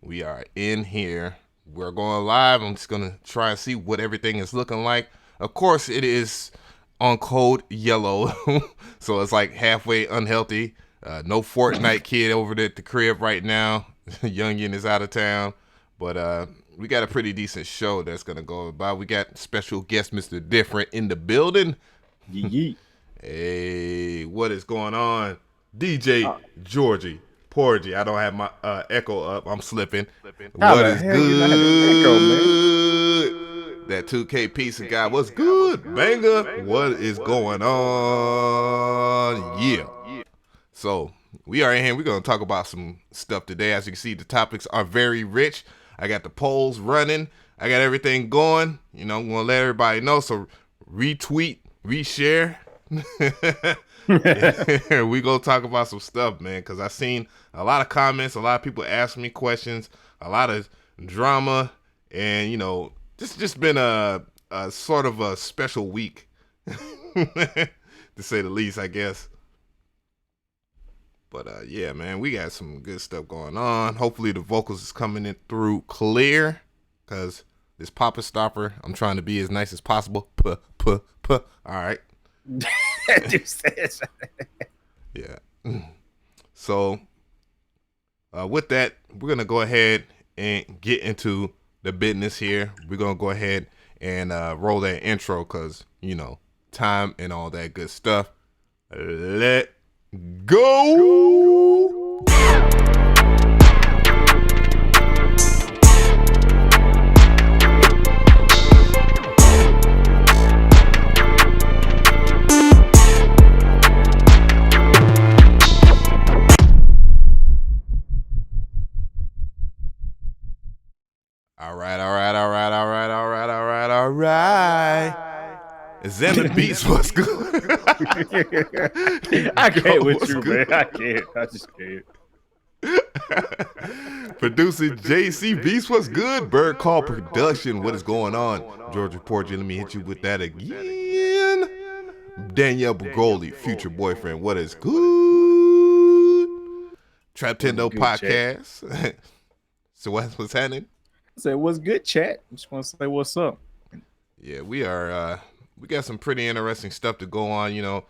We are in here. We're going live. I'm just going to try and see what everything is looking like. Of course, it is on code yellow, so it's like halfway unhealthy. No Fortnite kid over there at the crib right now. Youngin is out of town. But we got a pretty decent show that's going to go by. We got special guest Mr.Different in the building. Yeet. Hey, what is going on? DJ Georgie. Porgy. I don't have my echo up. I'm slipping. How What the is hell you not have an echo, good? That 2K piece of guy. What's good? Banger. What is going on? Yeah. So we are in here. We're going to talk about some stuff today. As you can see, the topics are very rich. I got the polls running. I got everything going. You know, I'm going to let everybody know. So retweet, reshare. We go talk about some stuff, man, because I've seen a lot of comments, a lot of people asking me questions, a lot of drama, and you know, this just been a sort of a special week, to say the least, I guess. But yeah, man, we got some good stuff going on. Hopefully, the vocals is coming in through clear, because this Papa Stopper, I'm trying to be as nice as possible. All right. Dude says. Yeah. So, with that, we're going to go ahead and get into the business here. We're going to go ahead and roll that intro because, you know, time and all that good stuff. Let go. All right. Xander Beats, what's good? I can't with you, man. I can't. I just can't. Producer JC Beats, what's good? Bird Call Production, what is going on? Georgia Porgy, let me hit you with that again. Danielle Bugoli, future boyfriend, what is good? Trap Tendo Podcast. So what's happening? I said, what's good, chat? Just want to say what's up. Yeah, we are. We got some pretty interesting stuff to go on. You know,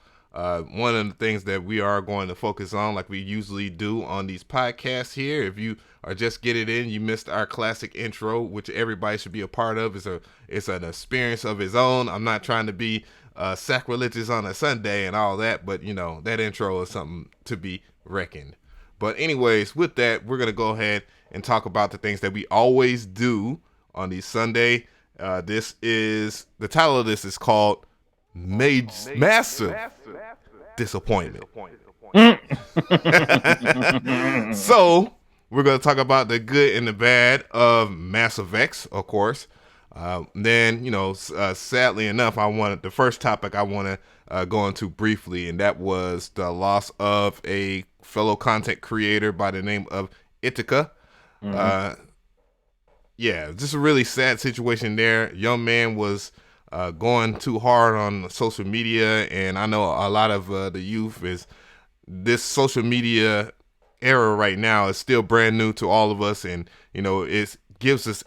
one of the things that we are going to focus on, like we usually do on these podcasts here. If you are just getting in, you missed our classic intro, which everybody should be a part of. It's an experience of its own. I'm not trying to be sacrilegious on a Sunday and all that, but you know that intro is something to be reckoned. But anyways, with that, we're gonna go ahead and talk about the things that we always do on these Sunday. This is the title of this is called Massive Disappointment. So we're going to talk about the good and the bad of Mass Effects, of course. Then, you know, sadly enough, the first topic I want to go into briefly, and that was the loss of a fellow content creator by the name of Etika. Yeah, just a really sad situation there. Young man was going too hard on social media, and I know a lot of the youth is this social media era right now is still brand new to all of us, and you know it gives us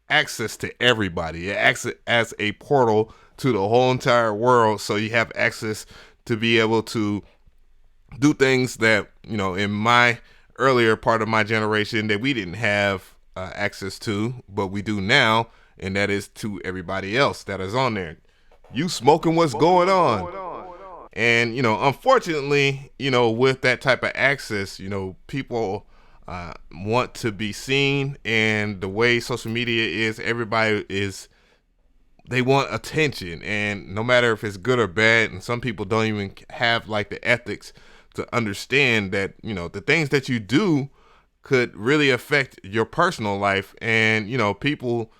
access to everybody. It acts as a portal to the whole entire world, so you have access to be able to do things that, you know, in my earlier part of my generation that we didn't have access to, but we do now, and that is to everybody else that is on there. You smoking what's going on? And, you know, unfortunately, you know, with that type of access, you know, people want to be seen, and the way social media is, they want attention, and no matter if it's good or bad, and some people don't even have like the ethics to understand that, you know, the things that you do could really affect your personal life. And you know, people,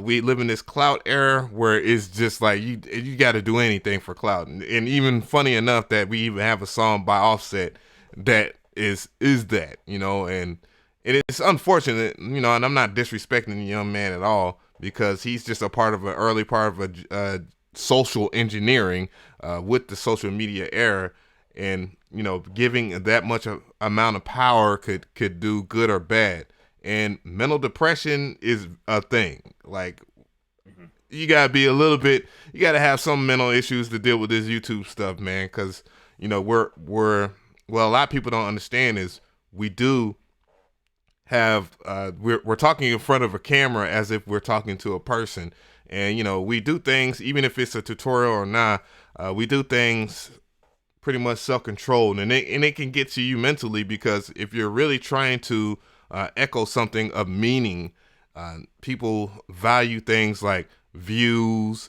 we live in this clout era where it's just like you got to do anything for clout. And even funny enough that we even have a song by Offset that is that, you know, and it's unfortunate, you know, and I'm not disrespecting the young man at all, because he's just a part of an early part of a social engineering with the social media era. and giving that much amount of power could do good or bad. And mental depression is a thing. Like, you gotta be you gotta have some mental issues to deal with this YouTube stuff, man. Because we're well, a lot of people don't understand is we do have we're talking in front of a camera as if we're talking to a person, and we do things even if it's a tutorial or not. We do things pretty much self-controlled, and it can get to you mentally, because if you're really trying to echo something of meaning, people value things like views,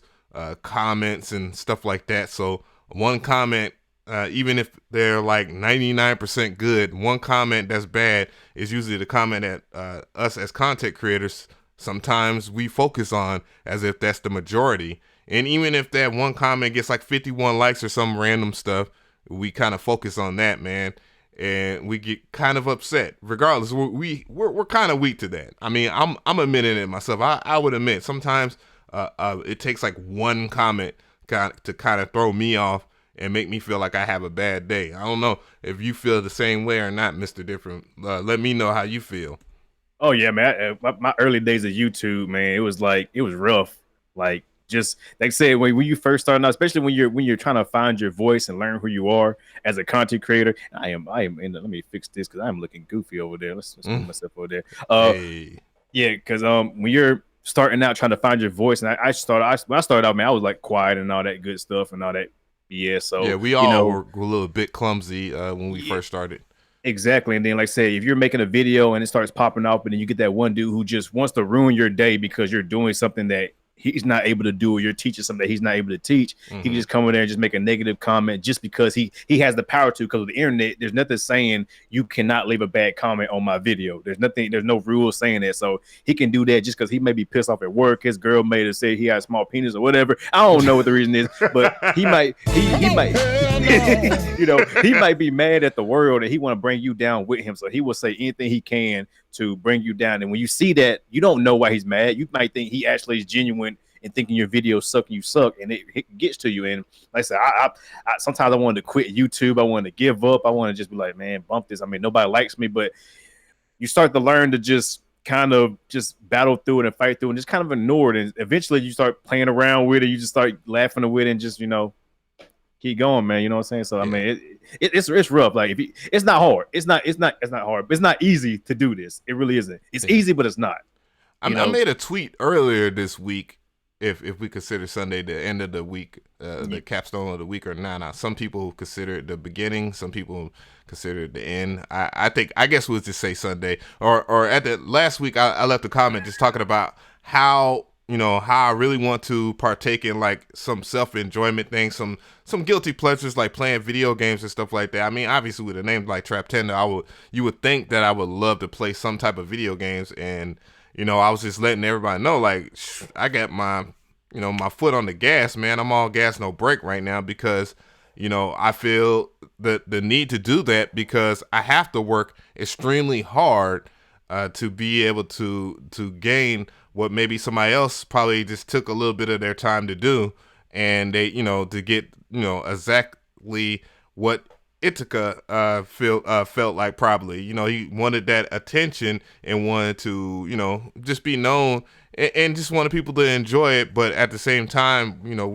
comments, and stuff like that. So one comment, even if they're like 99% good, one comment that's bad is usually the comment that us as content creators sometimes we focus on as if that's the majority. And even if that one comment gets like 51 likes or some random stuff, we kind of focus on that, man, and we get kind of upset. Regardless, we're kind of weak to that. I mean, I'm admitting it myself. I would admit sometimes it takes like one comment to kind of throw me off and make me feel like I have a bad day. I don't know if you feel the same way or not, Mr. Different. Let me know how you feel. Oh yeah, man. My early days of YouTube, man, it was rough. Like, just like I said, when you first start out, especially when you're trying to find your voice and learn who you are as a content creator. I am. And let me fix this because I'm looking goofy over there. Let's move myself over there. Hey. Yeah, because when you're starting out trying to find your voice, and when I started out, man, I was like quiet and all that good stuff and all that BS. So yeah, we all were a little bit clumsy when we first started. Exactly. And then, like I said, if you're making a video and it starts popping up, and then you get that one dude who just wants to ruin your day because you're doing something that he's not able to do, or you're teaching something that he's not able to teach, he can just come in there and just make a negative comment just because he has the power to, because of the internet. There's nothing saying you cannot leave a bad comment on my video. There's no rule saying that. So he can do that just because he may be pissed off at work. His girl may have said he had a small penis or whatever. I don't know what the reason is, but he might he might be mad at the world and he want to bring you down with him. So he will say anything he can to bring you down. And when you see that, you don't know why he's mad. You might think he actually is genuine and thinking your videos suck and you suck, and it gets to you. And like I said, I sometimes I wanted to quit YouTube. I wanted to give up. I want to just be like, man, bump this. I mean, nobody likes me. But you start to learn to just kind of just battle through it and fight through it and just kind of ignore it. And eventually you start playing around with it. You just start laughing with it and just, keep going, man. You know what I'm saying? So, yeah. I mean, it's rough. Like, it's not hard. It's not hard. It's not easy to do this. It really isn't. It's easy, but it's not. I made a tweet earlier this week, if we consider Sunday the end of the week, the capstone of the week or not. Now, some people consider it the beginning. Some people consider it the end. I guess we'll just say Sunday. Or at the last week, I left a comment just talking about how I really want to partake in like some self-enjoyment things, some guilty pleasures like playing video games and stuff like that. I mean, obviously with a name like Trap Tender, you would think that I would love to play some type of video games, and I was just letting everybody know, like, I got my my foot on the gas, man. I'm all gas, no brake right now, because I feel the need to do that because I have to work extremely hard to be able to gain what maybe somebody else probably just took a little bit of their time to do, and they to get exactly what Etika felt like probably. He wanted that attention and wanted to just be known and just wanted people to enjoy it, but at the same time I don't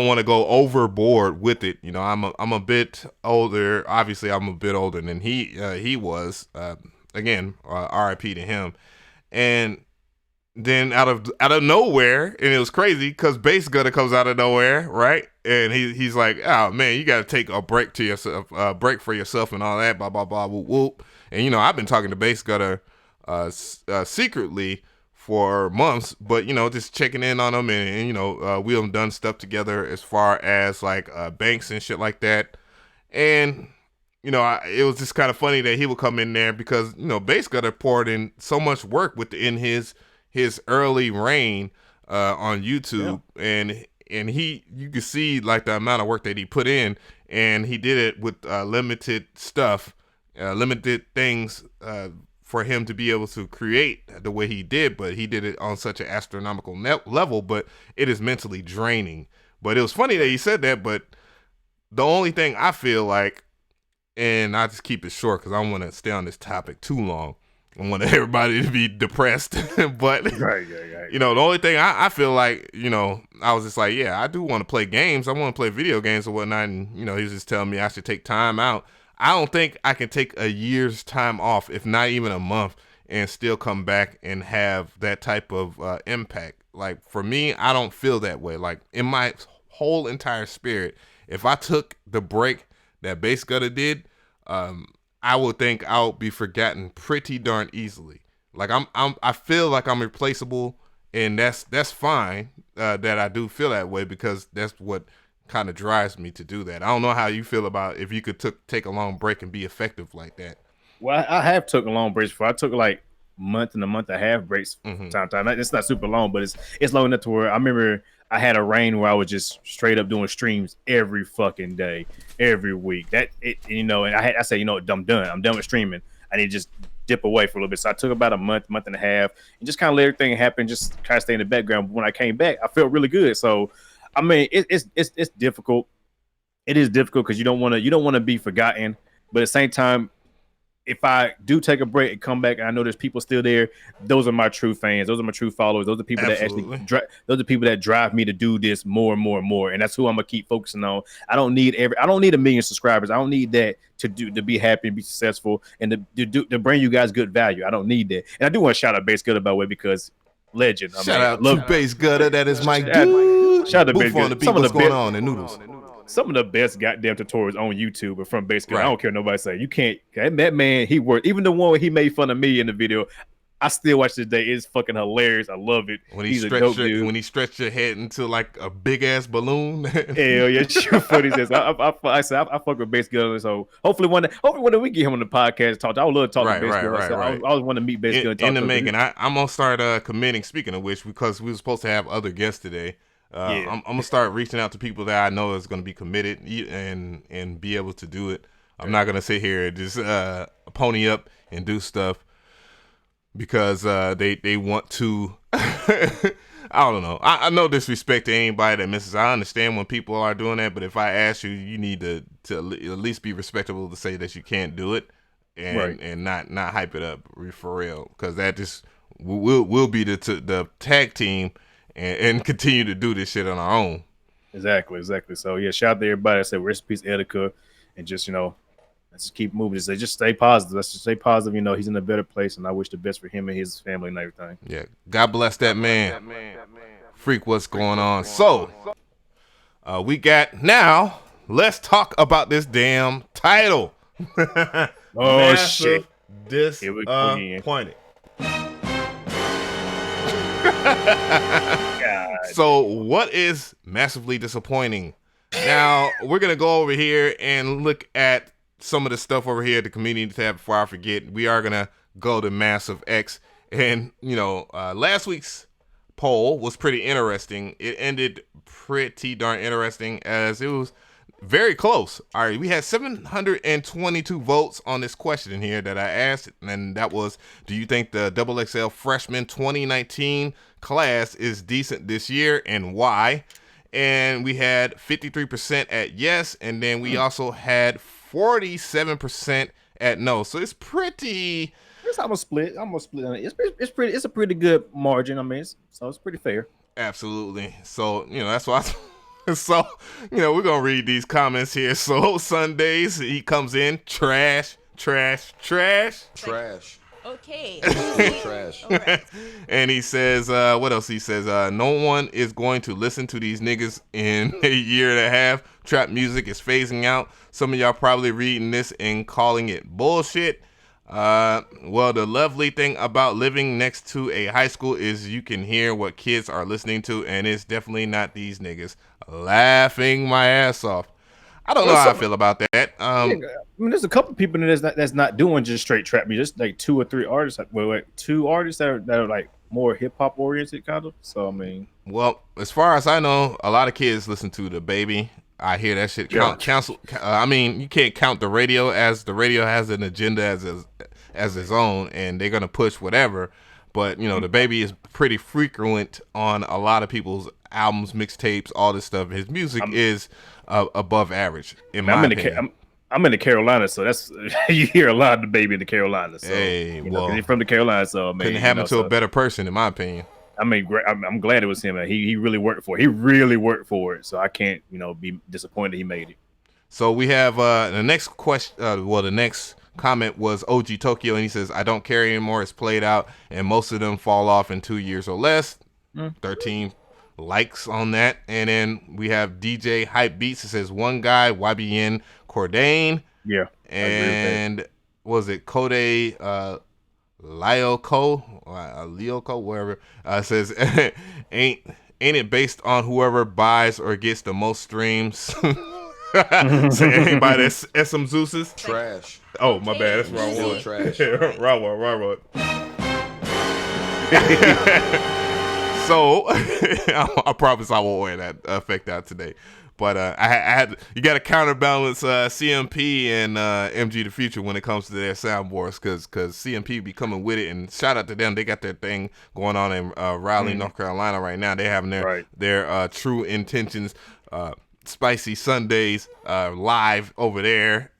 want to go overboard with it. I'm a bit older. Obviously, I'm a bit older than he was. Again, RIP to him. And then out of nowhere, and it was crazy because Bass Gutter comes out of nowhere, right? And he's like, "Oh man, you got to take a break to yourself, break for yourself, and all that, blah blah blah, whoop whoop." And I've been talking to Bass Gutter secretly for months, but just checking in on him, and we have done stuff together as far as like banks and shit like that. And it was just kind of funny that he would come in there because Bass Gutter poured in so much work within his early reign on YouTube, and you could see like the amount of work that he put in, and he did it with limited stuff, limited things for him to be able to create the way he did, but he did it on such an astronomical level, but it is mentally draining. But it was funny that he said that, but the only thing I feel like, and I just keep it short because I don't want to stay on this topic too long. I want everybody to be depressed. But, Right. you know, the only thing I feel like, you know, I was just like, yeah, I do want to play games. I want to play video games or whatnot. And, you know, he was just telling me I should take time out. I don't think I can take a year's time off, if not even a month, and still come back and have that type of impact. Like, for me, I don't feel that way. Like, in my whole entire spirit, if I took the break that Bass Gutter did, I would think I'll be forgotten pretty darn easily. Like I feel like I'm replaceable, and that's fine. That I do feel that way because that's what kind of drives me to do that. I don't know how you feel about if you could take a long break and be effective like that. Well, I have taken long breaks before. I took like month and a month and a half breaks time. It's not super long, but it's long enough to where I remember I had a reign where I was just straight up doing streams every fucking day, every week. And I said, you know, I'm done. I'm done with streaming. I need to just dip away for a little bit. So I took about a month and a half, and just kind of let everything happen. Just kind of stay in the background. But when I came back, I felt really good. So, I mean, it's difficult. It is difficult because you don't want to be forgotten, but at the same time, if I do take a break and come back and I know there's people still there, those are my true fans. Those are my true followers. Those are people Absolutely. that actually those are people that drive me to do this more and more and more. And that's who I'm gonna keep focusing on. I don't need 1 million subscribers. I don't need that to be happy and be successful and to bring you guys good value. I don't need that. And I do want to shout out Bass Gutter, by the way, because legend. Shout out to Bass Gutter. That is my dude. Shout out to Bass Gutter. On the beat. What's going on in Noodles? Some of the best goddamn tutorials on YouTube are from Bass Gutter. Right. I don't care what nobody say. You can't. That man, he worked. Even the one where he made fun of me in the video, I still watch this day. It's fucking hilarious. I love it. He's a dope dude. When he stretched your head into like a big ass balloon. Hell yeah, sure funny. I fuck with Bass Gutter. So hopefully one day we get him on the podcast and talk. I would love to talk to Bass Gutter. Right. I always want to meet Bass Gutter. In the making, I'm gonna start committing. Speaking of which, because we were supposed to have other guests today. I'm gonna start reaching out to people that I know is gonna be committed and be able to do it. I'm not gonna sit here and just pony up and do stuff because they want to. I don't know. I no disrespect to anybody that misses. I understand when people are doing that, but if I ask you, you need to at least be respectable to say that you can't do it and not hype it up for real, because that just will be the tag team. And continue to do this shit on our own. Exactly. So yeah, shout out to everybody. I said rest in peace, Etika, and just let's just keep moving. Just stay positive. Let's just stay positive. He's in a better place, and I wish the best for him and his family and everything. Yeah, God bless that man. Freak, what's going on? So, we got now. Let's talk about this damn title. Oh shit! Disappointed. So what is massively disappointing? Now we're gonna go over here and look at some of the stuff over here at the community tab. Before I forget, we are gonna go to Massive X, and last week's poll was pretty interesting. It ended pretty darn interesting as it was very close. All right, we had 722 votes on this question here that I asked, and that was, do you think the XXL freshman 2019 class is decent this year, and why? And we had 53% at yes, and then we also had 47% at no. So it's pretty. It's almost split. On it. It's a pretty good margin. I mean, it's pretty fair. Absolutely. So that's why. So, we're going to read these comments here. So, Sundays, he comes in, trash. Okay. Trash. All right. And he says, what else? He says, no one is going to listen to these niggas in a year and a half. Trap music is phasing out. Some of y'all probably reading this and calling it bullshit. Well, the lovely thing about living next to a high school is you can hear what kids are listening to, and it's definitely not these niggas. Laughing my ass off. I don't know how I feel about that. I mean, there's a couple people that's not doing just straight trap music. Just like 2 or 3 artists. Two artists that are like more hip hop oriented, kind of. So I mean, well, as far as I know, a lot of kids listen to the Baby. I hear that shit. I mean, you can't count the radio, as the radio has an agenda as its own, and they're gonna push whatever. But the Baby is pretty frequent on a lot of people's albums, mixtapes, all this stuff. His music is above average, in my opinion. I'm in the Carolinas, so that's you hear a lot of the baby in the Carolinas. So, hey, well, he's from the Carolinas, so man, couldn't happen to a better person, in my opinion. I mean, I'm glad it was him. He really worked for it. He really worked for it. So I can't, be disappointed he made it. So we have the next question. The next comment was OG Tokyo, and he says, "I don't care anymore. It's played out, and most of them fall off in 2 years or less." 13 likes on that. And then we have DJ Hype Beats. It says, "One guy, YBN Cordain." Yeah. And was it Kode Lyoko, whatever, says, ain't it based on whoever buys or gets the most streams? So anybody that's SM Zeus's? Trash. Oh, my bad. That's wrong one. Trash. Wrong one. So I promise I won't wear that effect out today. But I had you got to counterbalance CMP and MG the Future when it comes to their soundboards, because CMP be coming with it, and shout out to them. They got their thing going on in Raleigh, North Carolina right now. They having their True Intentions Spicy Sundays live over there.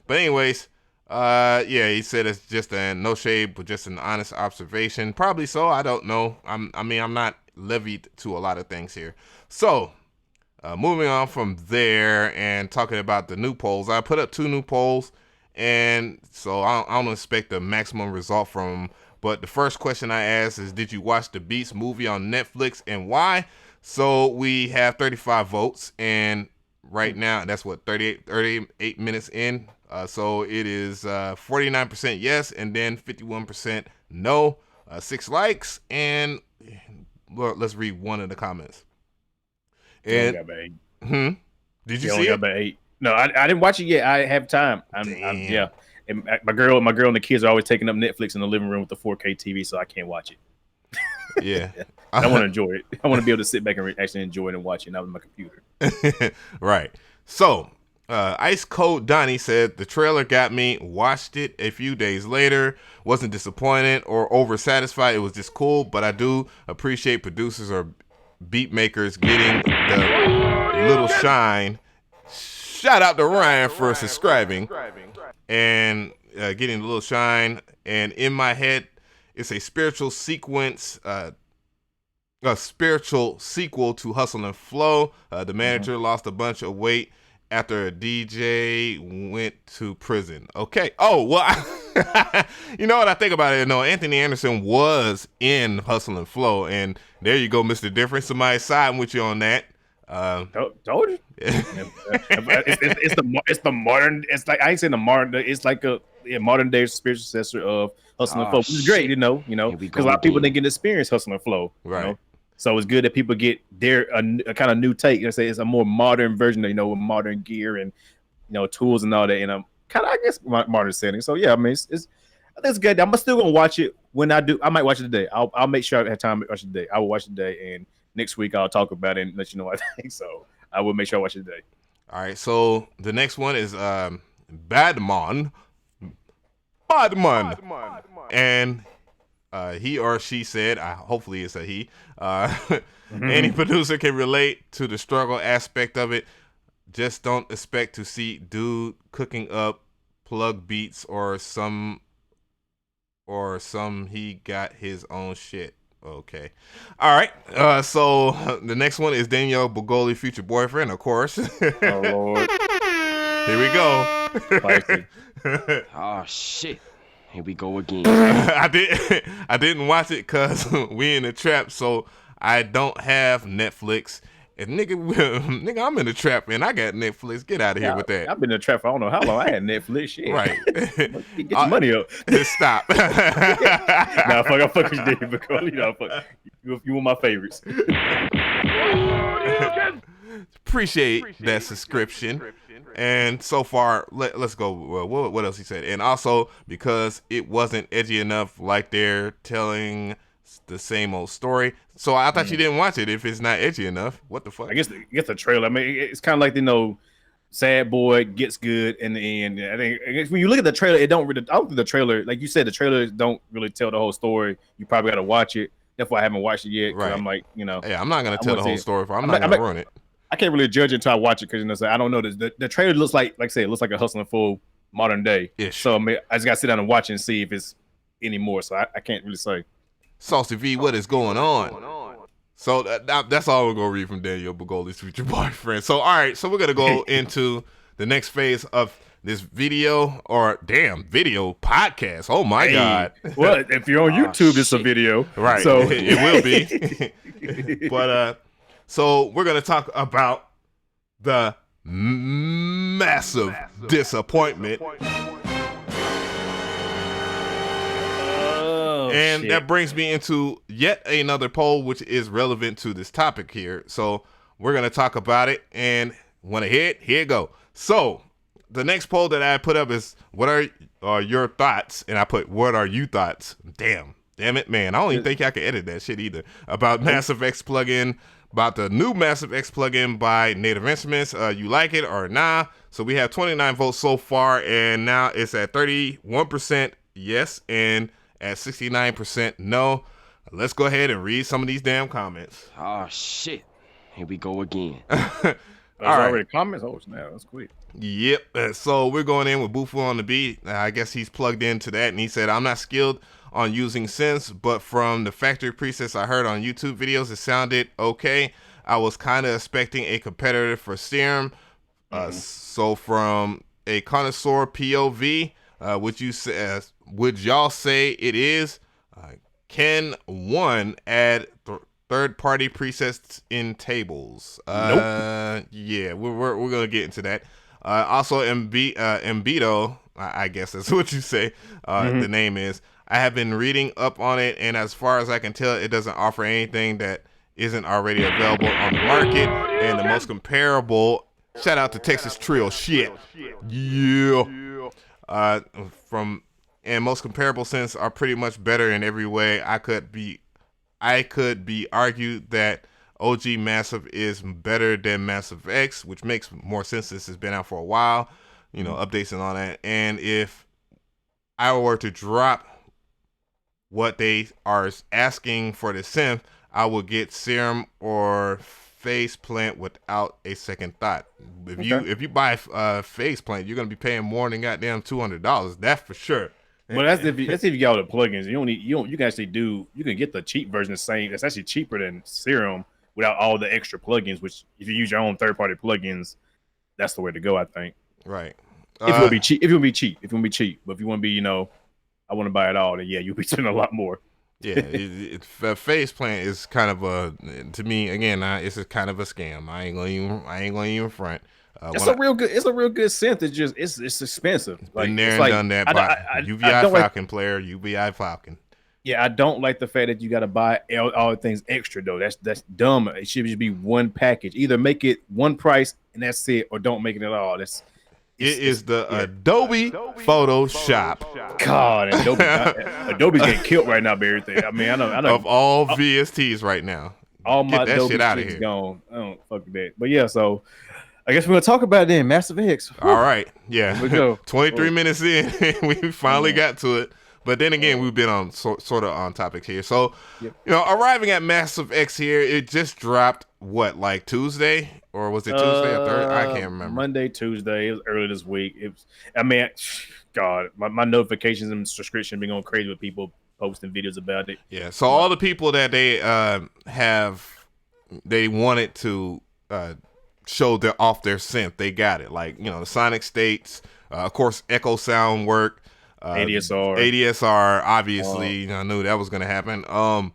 But anyways, he said it's just a no shade, but just an honest observation. Probably so. I don't know. I'm not levied to a lot of things here. So. Moving on from there and talking about the new polls, I put up 2 new polls, and so I don't expect the maximum result from them. But the first question I asked is, did you watch the Beats movie on Netflix and why? So we have 35 votes, and right now that's what 38 minutes in. So it is 49% yes, and then 51% no. 6 likes, and let's read one of the comments. And did you see it? 8. No, I didn't watch it yet. I have time. Yeah. And my girl and the kids are always taking up Netflix in the living room with the 4K TV, so I can't watch it. Yeah. I want to enjoy it. I want to be able to sit back and actually enjoy it and watch it, not with my computer. Right. So Ice Cold Donnie said the trailer got me. Watched it a few days later. Wasn't disappointed or oversatisfied. It was just cool, but I do appreciate producers or beat makers getting the little shine. Shout out to Ryan for subscribing and getting the little shine. And in my head, it's a spiritual sequence, a spiritual sequel to Hustle and Flow. The manager lost a bunch of weight after a DJ went to prison. Okay. Oh, well, you know what I think about it? No, Anthony Anderson was in Hustle and Flow, and there you go, Mr. Different. Somebody siding with you on that. Told you. It's the modern. It's like I ain't saying the modern. It's like a modern day spiritual successor of Hustle and Flow, which is great, because a lot of people didn't get to experience Hustle and Flow, right? So it's good that people get their a kind of new take. Say it's a more modern version, with modern gear and tools and all that, and kind of I guess modern setting. So yeah, I mean it's good. I'm still gonna watch it when I do. I might watch it today. I'll make sure I have time to watch it today. I will watch it today, and next week I'll talk about it and let you know what I think. So I will make sure I watch it today. All right. So the next one is Badman, and he or she said, hopefully it's a he. Any producer can relate to the struggle aspect of it. Just don't expect to see dude cooking up plug beats or some he got his own shit. Okay. All right. So the next one is Danielle Bugoli, future boyfriend, of course. Oh, Lord. Here we go. Oh, shit. Here we go again. I didn't watch it because we in the trap, so I don't have Netflix. And nigga, I'm in the trap and I got Netflix. Get out of here with that. I've been in the trap for I don't know how long. I had Netflix. Shit. Right. Get your money up. Stop. I fuck with you, David, because you were my favorites. Appreciate that subscription. And so far, let's go. What else he said? And also because it wasn't edgy enough, like they're telling the same old story. So I thought you didn't watch it if it's not edgy enough. What the fuck? I guess the trailer. I mean, it's kind of like sad boy gets good in the end. I think when you look at the trailer, it don't really. I don't think the trailer, like you said, the trailers don't really tell the whole story. You probably got to watch it. That's why I haven't watched it yet. Because Right. I'm like, you know, Yeah, I'm not gonna I tell want the to whole see it. story. I'm not gonna ruin it. I can't really judge it until I watch it because you know, so I don't know. The trailer looks like I said, it looks like a Hustling Full modern day. Ish. So I mean, I just gotta sit down and watch it and see if it's any more. So I can't really say. Saucy V, what is going on? So that's all we're gonna read from Daniel Bagoli's future boyfriend. So all right, so we're gonna go into the next phase of this video video podcast. Oh my God! Well, if you're on YouTube, it's a video, right? So it will be. But so we're gonna talk about the massive disappointment. And that brings me into yet another poll, which is relevant to this topic here. So we're going to talk about it. And want to hear it? Here you go. So the next poll that I put up is, what are your thoughts? And I put, what are you thoughts? Damn it, man. I don't even think I can edit that shit either. About Massive X plugin, about the new Massive X plugin by Native Instruments. You like it or nah? So we have 29 votes so far. And now it's at 31% yes. And at 69% no. Let's go ahead and read some of these damn comments. Oh shit. Here we go again. Already comments? Oh snap, that's quick. Yep. So we're going in with Bufu on the beat. I guess he's plugged into that, and he said, I'm not skilled on using synths, but from the factory presets I heard on YouTube videos, it sounded okay. I was kind of expecting a competitor for Serum. So from a connoisseur POV, would y'all say it is? Can one add third-party presets in tables? Nope. Yeah, we're gonna get into that. Also, Embito, I guess that's what you say. The name is. I have been reading up on it, and as far as I can tell, it doesn't offer anything that isn't already available on the market. And the most comparable. Shout out to Texas Trill. Shit. Yeah. And most comparable synths are pretty much better in every way. I could be argued that OG Massive is better than Massive X, which makes more sense since it's been out for a while, updates and all that. And if I were to drop what they are asking for the synth, I would get Serum or Faceplant without a second thought. If you buy Faceplant, you're gonna be paying more than goddamn $200. That's for sure. But that's if you got all the plugins. You can actually you can get the cheap version the same. It's actually cheaper than Serum without all the extra plugins. Which if you use your own third party plugins, that's the way to go. I think. Right. If you want to be cheap, but if you want to be, I want to buy it all, then yeah, you'll be spending a lot more. Yeah, Faceplant is kind of to me again, it's a kind of a scam. I ain't gonna even front. It's a real good synth. It's expensive. Been there and done that by UVI Falcon player, UVI Falcon. Yeah, I don't like the fact that you got to buy all the things extra though. That's dumb. It should just be one package. Either make it one price and that's it, or don't make it at all. It is the Adobe Photoshop. God, Adobe's getting killed right now by everything. I mean, I know of all VSTs right now. All my Adobe shit's gone. I don't fuck that. But yeah, so I guess we're gonna talk about it then. Massive X. All right, yeah. We go. 23 minutes in, we finally got to it. But then again, we've been on sort of on topic here. So, arriving at Massive X here, it just dropped like Tuesday, or was it Tuesday or Thursday? I can't remember. Monday, Tuesday. It was early this week. God, my notifications and subscription been going crazy with people posting videos about it. Yeah. So all the people that they wanted to show off their synth, they got it. Like the Sonic States, of course, Echo Sound work. ADSR, obviously, I knew that was going to happen. All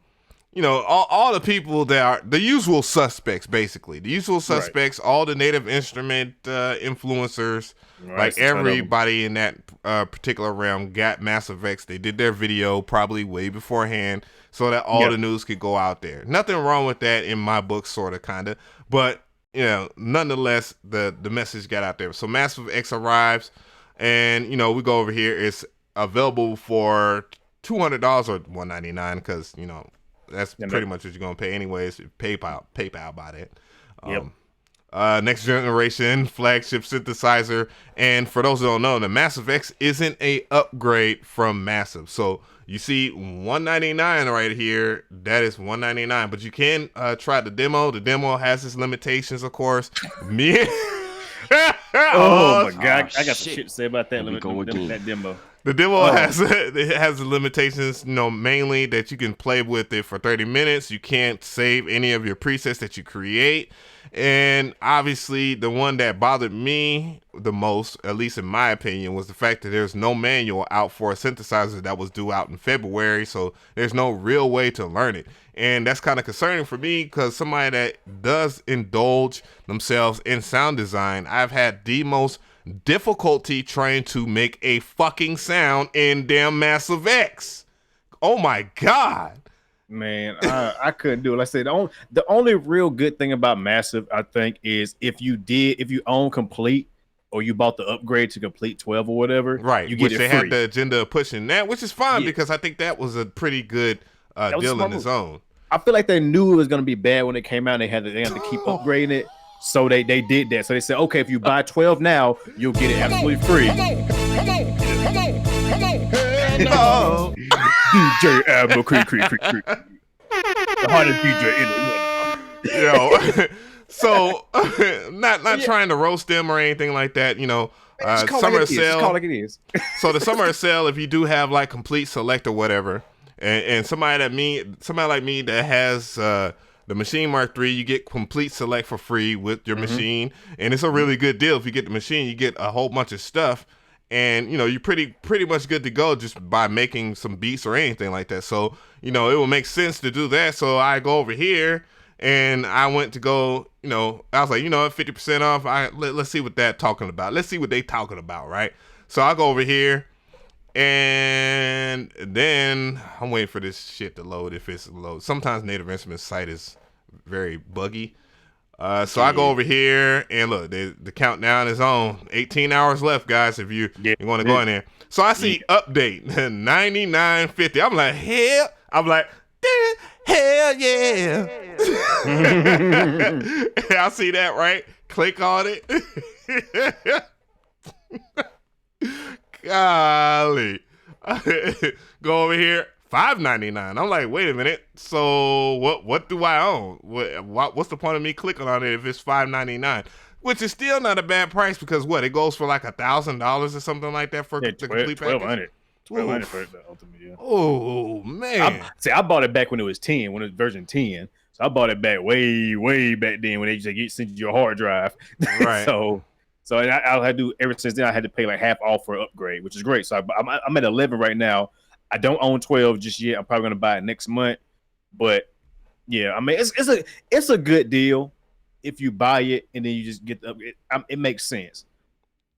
the people that are the usual suspects, basically. The usual suspects, all the Native Instrument influencers, like everybody in that particular realm got Massive X. They did their video probably way beforehand so that all the news could go out there. Nothing wrong with that in my book, sort of, kind of. But, nonetheless, the message got out there. So Massive X arrives, and, we go over here. It's available for $200 or $199 because that's pretty much what you're gonna pay anyways. PayPal by that. next generation flagship synthesizer. And for those who don't know, the Massive X isn't a upgrade from Massive. So you see $199 right here. That is $199. But you can try the demo. The demo has its limitations, of course. Me. Oh my god, I got some shit. shit to say about that. That demo. The demo has the limitations, mainly that you can play with it for 30 minutes. You can't save any of your presets that you create. And obviously, the one that bothered me the most, at least in my opinion, was the fact that there's no manual out for a synthesizer that was due out in February. So there's no real way to learn it. And that's kind of concerning for me because somebody that does indulge themselves in sound design, I've had the most difficulty trying to make a fucking sound in damn Massive X. Oh my god. Man, I couldn't do it. Like I said, the only real good thing about Massive, I think, is if you own Complete or you bought the upgrade to Complete 12 or whatever, right? You get which it they free. had the agenda of pushing that, which is fine because I think that was a pretty good deal in its own. I feel like they knew it was going to be bad when it came out. They had to keep upgrading it, so they did that. So they said, okay, if you buy 12 now, you'll get it absolutely free. No. DJ Abba, creep. The hardest DJ in the world. Yo, so not trying to roast them or anything like that. Summer sale. Call it like it is. So the summer sale, if you do have like Complete Select or whatever, and somebody like me that has the Machine Mark III, you get Complete Select for free with your machine, and it's a really good deal. If you get the machine, you get a whole bunch of stuff. And, you're pretty much good to go just by making some beats or anything like that. So, it will make sense to do that. So I go over here and I went to go, I was like, 50% off. Let's see what they're talking about. Let's see what they talking about, right? So I go over here and then I'm waiting for this shit to load if it's load. Sometimes Native Instruments site is very buggy. So I go over here and look, the countdown is on. 18 hours left, guys, if you want to go in there. So I see update 99.50. I'm like, hell yeah. I see that, right? Click on it. Golly. Go over here. $5.99. I'm like, wait a minute. So what do I own? What's the point of me clicking on it if it's $5.99? Which is still not a bad price because it goes for like $1,000 or something like that for the complete package. $1,200 for the Ultimate. Yeah. Oh man! I bought it back when it was 10, when it was version 10. So I bought it back way back then when they just send you your hard drive. Right. So and I had to ever since then I had to pay like half off for an upgrade, which is great. So I'm at 11 right now. I don't own 12 just yet. I'm probably gonna buy it next month, but yeah, I mean it's a good deal if you buy it and then you just get it makes sense.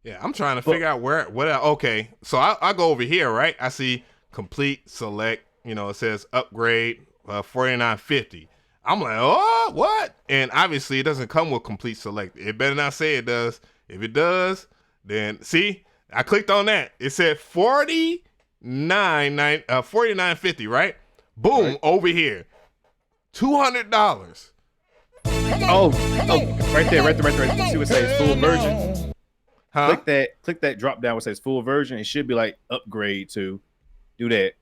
Yeah, I'm trying to figure out okay, so I go over here, right? I see Complete Select. It says upgrade $49.50. I'm like, oh, what? And obviously it doesn't come with Complete Select. It better not say it does. If it does, then see, I clicked on that. It said $49.50, right? Boom, right. Over here, $200. Oh, right there. See what it says full version. Huh? Click that drop down. What says full version? It should be like upgrade to. Do that.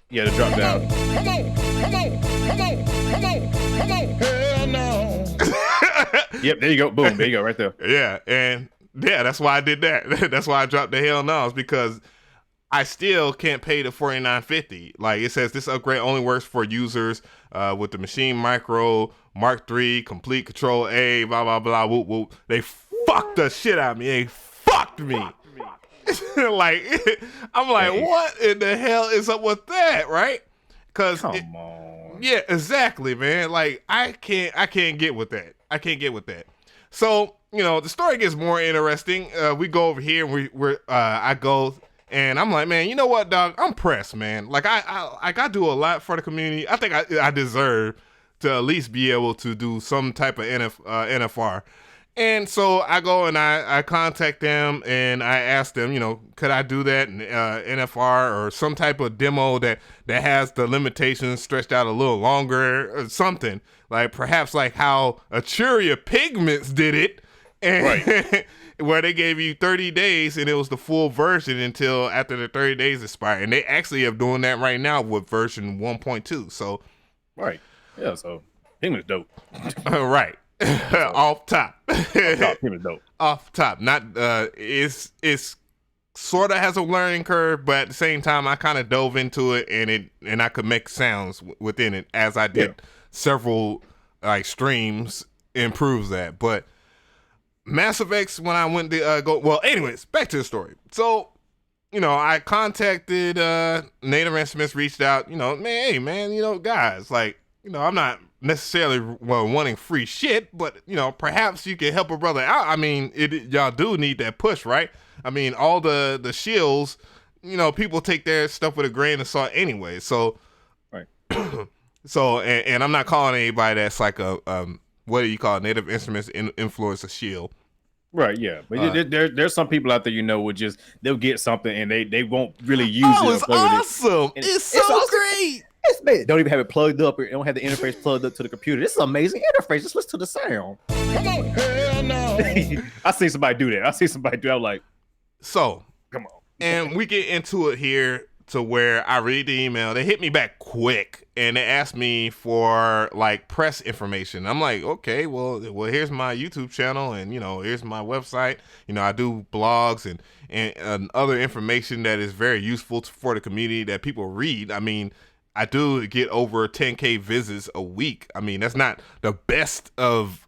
Yeah, the drop down. Yep, there you go. Boom, there you go, right there. Yeah, and that's why I did that. That's why I dropped the hell no's because I still can't pay the $49.50. Like it says, this upgrade only works for users with the Machine Micro Mark III Complete Control A, blah blah blah. Whoop whoop. They fucked the shit out of me. They fucked me. Like I'm like, what in the hell is up with that, right? Because come on. Yeah, exactly, man. Like I can't get with that. I can't get with that. So the story gets more interesting. We go over here and I go. And I'm like, man, you know what, dog? I'm pressed, man. Like I do a lot for the community. I think I deserve to at least be able to do some type of NFR. And so I go and I contact them and I ask them, could I do that in NFR or some type of demo that has the limitations stretched out a little longer or something, like perhaps like how Aturia Pigments did it, and Right. where they gave you 30 days and it was the full version until after the 30 days expired. And they actually are doing that right now with version 1.2. So, right. Yeah. So Pigment's dope. right. Off top. Pigment's dope. Off top. Not it's sort of has a learning curve, but at the same time I kind of dove into it and I could make sounds within it as I did several like streams improves that. But Mass Effects, when I went to anyways, back to the story. So, I contacted Native Instruments, reached out, hey man, guys, like, I'm not necessarily wanting free shit, but perhaps you can help a brother out. I mean, y'all do need that push, right? I mean, all the shields, people take their stuff with a grain of salt anyway. So, right. So, and I'm not calling anybody that's like a what do you call it? Native Instruments influence a shield. Right, yeah, but there's some people out there, would just they'll get something and they won't really use it. Oh, it's awesome! It's so great. It's amazing. Don't even have it plugged up, or don't have the interface plugged up to the computer. This is an amazing interface. Just listen to the sound. Come on, hell no! I seen somebody do that. I'm like, so come on. And we get into it here to where I read the email. They hit me back quick and they asked me for like press information. I'm like, okay, well, here's my YouTube channel and here's my website. I do blogs and other information that is very useful for the community that people read. I mean, I do get over 10K visits a week. I mean, that's not the best of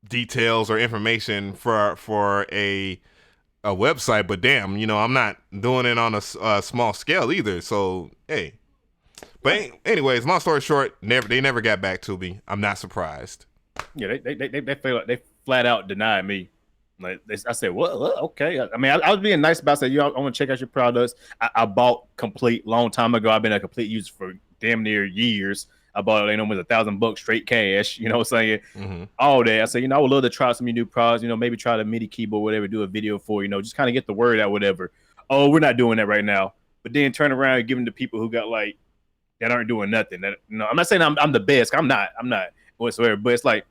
details or information for a website, but damn, I'm not doing it on a small scale either. So, hey. But anyways, long story short, they never got back to me. I'm not surprised. Yeah, they flat out denied me. Like I said, what? Okay. I mean, I was being nice about saying, I want to check out your products. I bought Complete long time ago. I've been a Complete user for damn near years. I bought it, almost $1,000 straight cash. You know what I'm saying? Mm-hmm. All that. I said, I would love to try some new products. Maybe try the MIDI keyboard, whatever. Do a video for, just kind of get the word out, whatever. Oh, we're not doing that right now. But then turn around and give them to people who got like that aren't doing nothing. That I'm not saying I'm the best. I'm not whatsoever. But it's like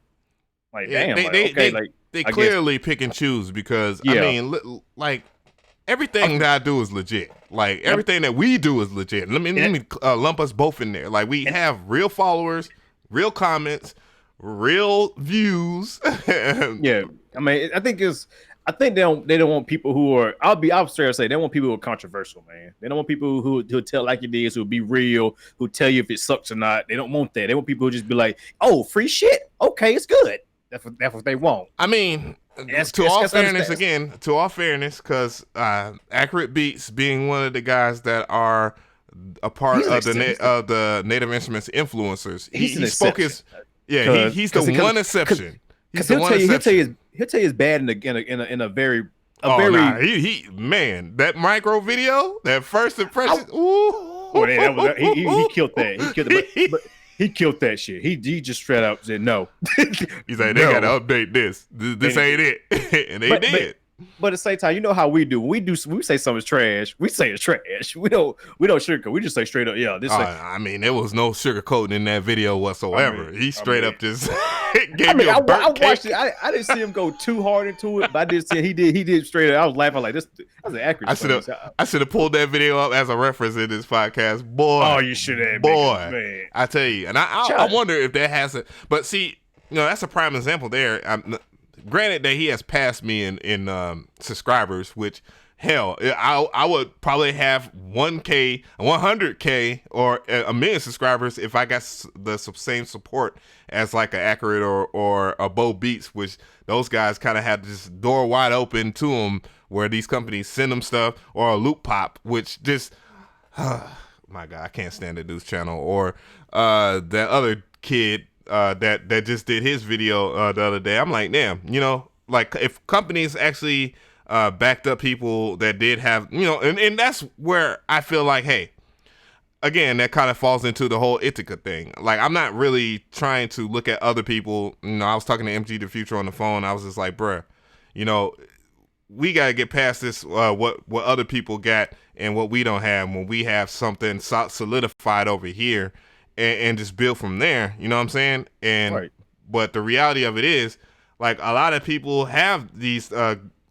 yeah, damn. They clearly pick and choose because I mean, like everything that I do is legit. Like everything that we do is legit. Let me lump us both in there. Like we have real followers, real comments, real views. Yeah, I mean, I think they don't want people who are. I'll straight up say they want people who are controversial, man. They don't want people who tell like it is, who be real, who tell you if it sucks or not. They don't want that. They want people who just be like, oh, free shit. Okay, it's good. That's what they want. I mean, to all fairness, because Accurate Beats being one of the guys that are a part of the Native Instruments influencers, he spoke his he's the one exception. Because he'll tell you it's bad in a very man, that micro video, that first impression, he killed that. But he killed that shit. He just straight up said no. He's like, they gotta update this. This ain't it. And they did. But at the same time, you know how we do. When we say something's trash, we say it's trash. We don't sugarcoat. We just say straight up, yeah. I mean, there was no sugarcoating in that video whatsoever. He straight up just gave me a burnt cake. Watched it. I didn't see him go too hard into it, but I did see he did straight up. I was laughing like this. That's an accurate. I should have pulled that video up as a reference in this podcast, boy. Oh, you should have, boy. Man. I tell you, and I wonder if that has it. But see, that's a prime example there. Granted that he has passed me in subscribers, which hell, I would probably have 1K, 100K, or a million subscribers if I got the same support as like an Accurate or a Bo Beats, which those guys kind of had this door wide open to them, where these companies send them stuff, or a Loop Pop, which just, my God, I can't stand the news channel, or that other kid. That just did his video the other day. I'm like, damn, like if companies actually backed up people that did have, and that's where I feel like, hey, again, that kind of falls into the whole Etika thing. Like, I'm not really trying to look at other people. You know, I was talking to MG the Future on the phone. I was just like, bruh, you know, we got to get past this, what other people got and what we don't have, when we have something solidified over here, and just build from there. You know what I'm saying? And Right. But the reality of it is, like, a lot of people have these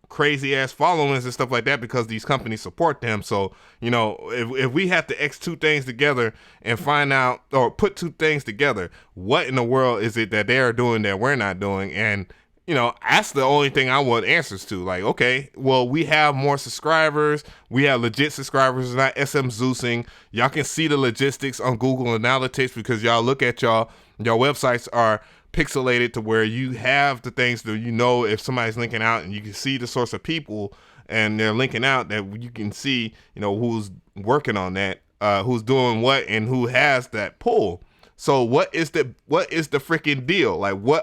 crazy ass followings and stuff like that because these companies support them. So, you know, if we have to X two things together and find out, or put two things together, what in the world is it that they're doing that we're not doing? And, you know, that's the only thing I want answers to. Like, okay, well, we have more subscribers. We have legit subscribers, not SM Zeusing. Y'all can see the logistics on Google Analytics because y'all look at your websites are pixelated to where you have the things that, you know, if somebody's linking out and you can see the source of people and they're linking out, that you can see, you know, who's working on that, who's doing what, and who has that pull. So what is the freaking deal? Like, why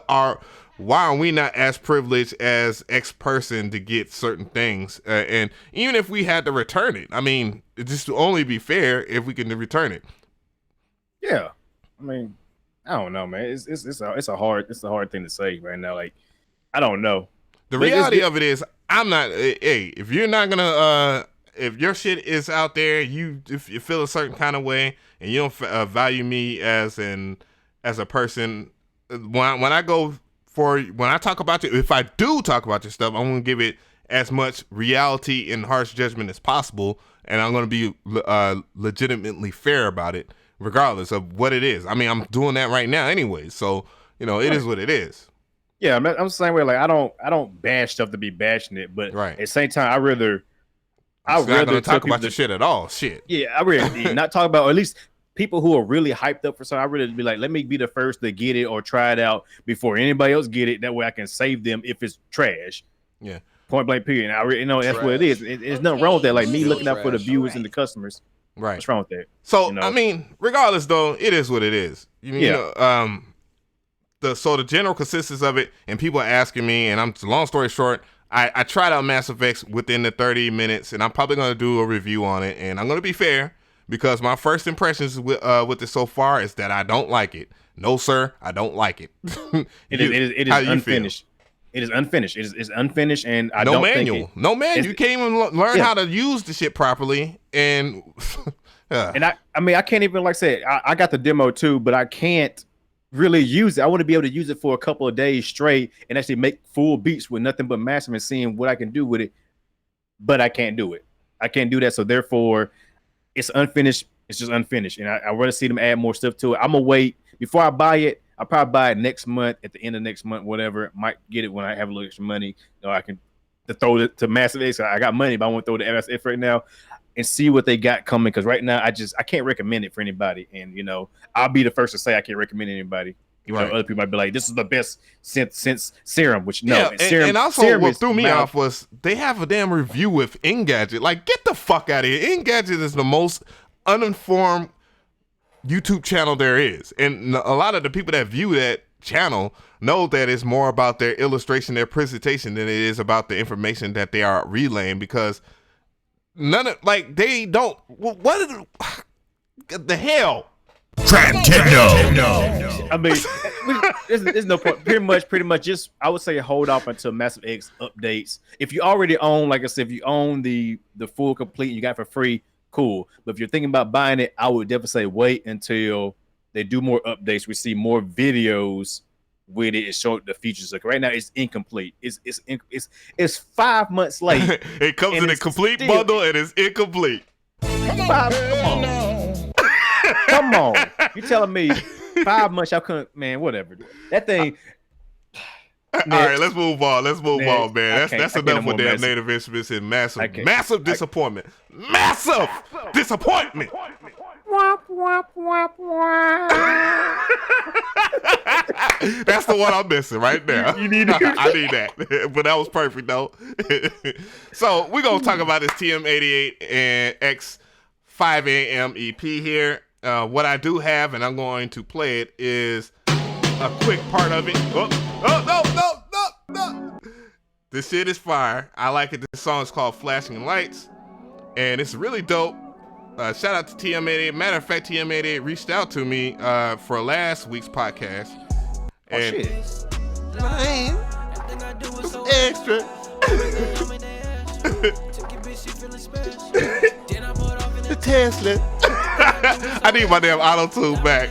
are we not as privileged as X person to get certain things? And even if we had to return it, I mean, it just would only be fair if we can return it. Yeah, I mean, I don't know, man. It's a hard thing to say right now. Like, I don't know. The reality of it is, I'm not. Hey, if you're not gonna, if your shit is out there, if you feel a certain kind of way and you don't value me as a person, when I talk about you, if I do talk about your stuff, I'm gonna give it as much reality and harsh judgment as possible, and I'm gonna be legitimately fair about it, regardless of what it is. I mean, I'm doing that right now anyway, so, you know, it is what it is. Yeah, I'm the same way. Like, I don't bash stuff to be bashing it, but right. At the same time, I rather talk about your shit at all. Shit. Yeah, I really not talk about, or at least people who are really hyped up for something. I really be like, let me be the first to get it or try it out before anybody else get it. That way, I can save them if it's trash. Yeah. Point blank. Period. And I really, you know, that's what it is. There's nothing wrong with that. Like, me looking out for the viewers and the customers. Right. What's wrong with that? So, you know? I mean, regardless though, it is what it is. You know, the general consistency of it, and people are asking me, and long story short, I tried out Mass Effect within the 30 minutes, and I'm probably going to do a review on it, and I'm going to be fair, because my first impressions with it so far is that I don't like it. No, sir, I don't like it. It is unfinished. It is unfinished. It's unfinished, and I don't think no manual. You can't even learn how to use the shit properly, and and I mean, I can't even, like I said, I got the demo too, but I can't really use it. I want to be able to use it for a couple of days straight and actually make full beats with nothing but massive and seeing what I can do with it, but I can't do it. I can't do that, so therefore, it's unfinished. It's just unfinished, and I want to see them add more stuff to it. I'm gonna wait before I buy it. I'll probably buy it next month, at the end of next month, whatever. Might get it when I have a little extra money. You know, I can throw it to Massive X. I got money, but I want to throw the MSF right now and see what they got coming. Because right now, I can't recommend it for anybody. And, you know, I'll be the first to say I can't recommend anybody. Even though other people might be like, this is the best since Serum, which no. Yeah, Serum, and also Serum what threw me off was they have a damn review with Engadget. Like, get the fuck out of here. Engadget is the most uninformed YouTube channel there is, and a lot of the people that view that channel know that it's more about their illustration, their presentation, than it is about the information that they are relaying, because they don't, what the hell? Nintendo. I mean, there's no point. Pretty much just, I would say, hold off until Massive X updates. If you already own, like I said, if you own the full complete, you got it for free, cool. But if you're thinking about buying it, I would definitely say wait until they do more updates. We see more videos with it and show the features. Like, right now, it's incomplete. It's 5 months late. It comes in a complete bundle and it's incomplete. Come on. You telling me 5 months y'all couldn't, man, whatever. That thing. All right, let's move on. Man. That's enough with damn Native Instruments and massive disappointment. Massive disappointment. That's the one I'm missing right there. You need I need that. But that was perfect though. So we're gonna talk about this TM88 and X 5 AM EP here. What I do have, and I'm going to play it, is a quick part of it. No. This shit is fire. I like it. This song is called Flashing Lights, and it's really dope. shout out to TM88. Matter of fact, TM88 reached out to me for last week's podcast. Oh, and shit. Man, extra. The Tesla. I need my damn auto-tune back.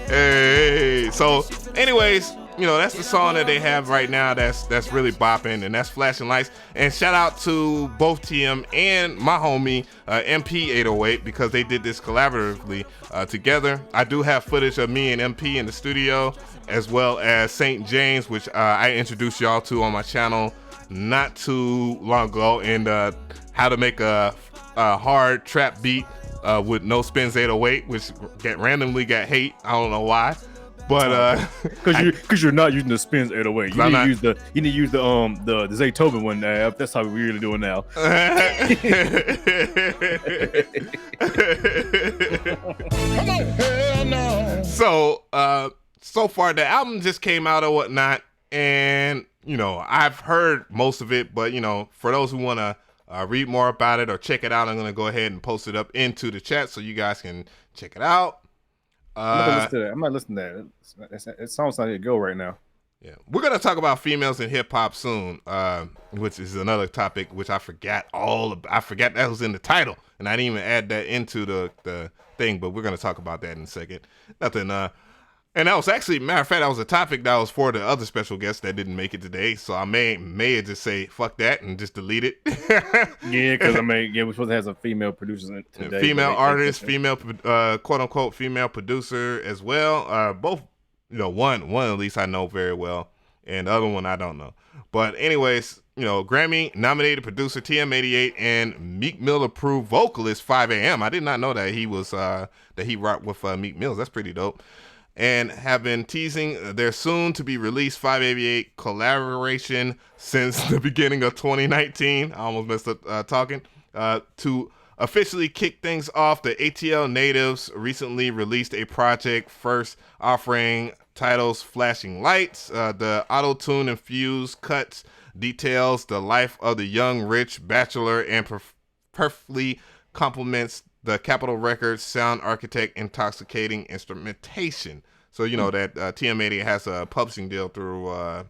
Hey. So, anyways, you know, that's the song that they have right now that's really bopping, and that's Flashing Lights. And shout out to both TM and my homie MP808 because they did this collaboratively together. I do have footage of me and MP in the studio, as well as St. James, which I introduced y'all to on my channel not too long ago, and how to make a hard trap beat with no spins 808, which randomly got hate. I don't know why. But because you're not using the spins 808, you need to use the Zaytoven one. That's how we're really doing now. So far the album just came out or whatnot, and you know I've heard most of it, but you know for those who want to read more about it or check it out, I'm gonna go ahead and post it up into the chat so you guys can check it out. I'm gonna listen to that. It sounds like it go right now. Yeah, we're gonna talk about females in hip hop soon, which is another topic which I forgot that was in the title, and I didn't even add that into the thing. But we're gonna talk about that in a second. Nothing. And that was actually, matter of fact, that was a topic that was for the other special guest that didn't make it today. So I may just say fuck that and just delete it. Yeah, because we're supposed to have some female producers in today. Female artists, female quote unquote female producer as well. Both, you know, one at least I know very well, and the other one I don't know. But anyways, you know, Grammy nominated producer TM88 and Meek Mill approved vocalist 5am. I did not know that he was that he rocked with Meek Mills. That's pretty dope. And have been teasing their soon to be released 588 collaboration since the beginning of 2019. I almost messed up talking. To officially kick things off, the ATL natives recently released a project first offering titles Flashing Lights. The auto-tune infused cuts details the life of the young rich bachelor and perfectly complements the Capitol Records sound architect intoxicating instrumentation. So you know that TM88 has a publishing deal through,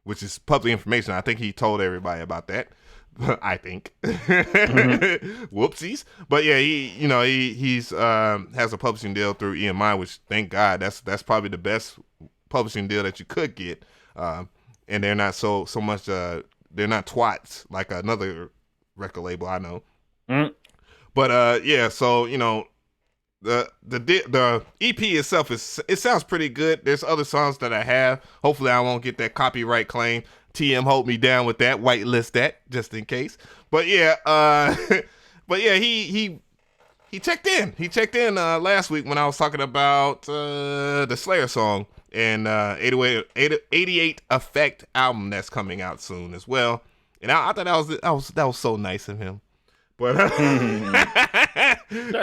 which is public information. I think he told everybody about that. I think. Whoopsies. But yeah, he's has a publishing deal through EMI, which thank God that's probably the best publishing deal that you could get. And they're not so much they're not twats like another record label I know. Mm. But yeah, so you know, the EP itself it sounds pretty good. There's other songs that I have. Hopefully, I won't get that copyright claim. TM hold me down with that, whitelist that just in case. But yeah, he checked in. He checked in last week when I was talking about the Slayer song and 88 Effect album that's coming out soon as well. And I thought that was so nice of him. But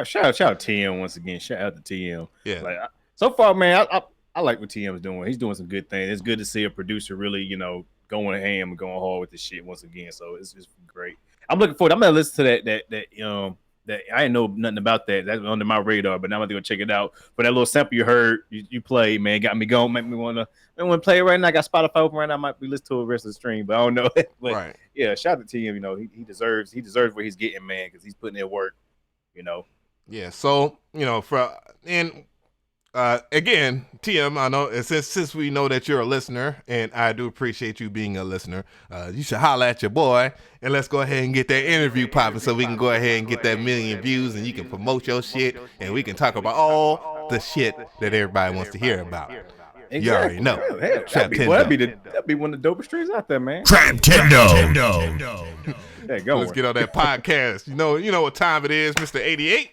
shout out TM once again. Shout out to TM. Yeah. Like so far, man, I like what TM's doing. He's doing some good things. It's good to see a producer really, you know, going ham and going hard with this shit once again. So it's great. I'm looking forward. I'm gonna listen to that I didn't know nothing about that. That's under my radar, but now I'm gonna go check it out. But that little sample you heard, you played, man, got me going, make me wanna play it right now. I got Spotify open right now. I might be listening to the rest of the stream, but I don't know. But right. Yeah, shout out to TM. You know, he deserves what he's getting, man, because he's putting in work. You know. Yeah. So you know, again, TM, I know since we know that you're a listener, and I do appreciate you being a listener, you should holler at your boy, and let's go ahead and get that interview popping so we can go ahead and get that 1 million views, and you can promote your shit, and we can talk about all the shit that everybody wants to hear about. Exactly. You already know. Hell, that'd be one of the dopest streams out there, man. Trap Tendo. There you go. Let's get on that podcast. You know what time it is, Mr. 88.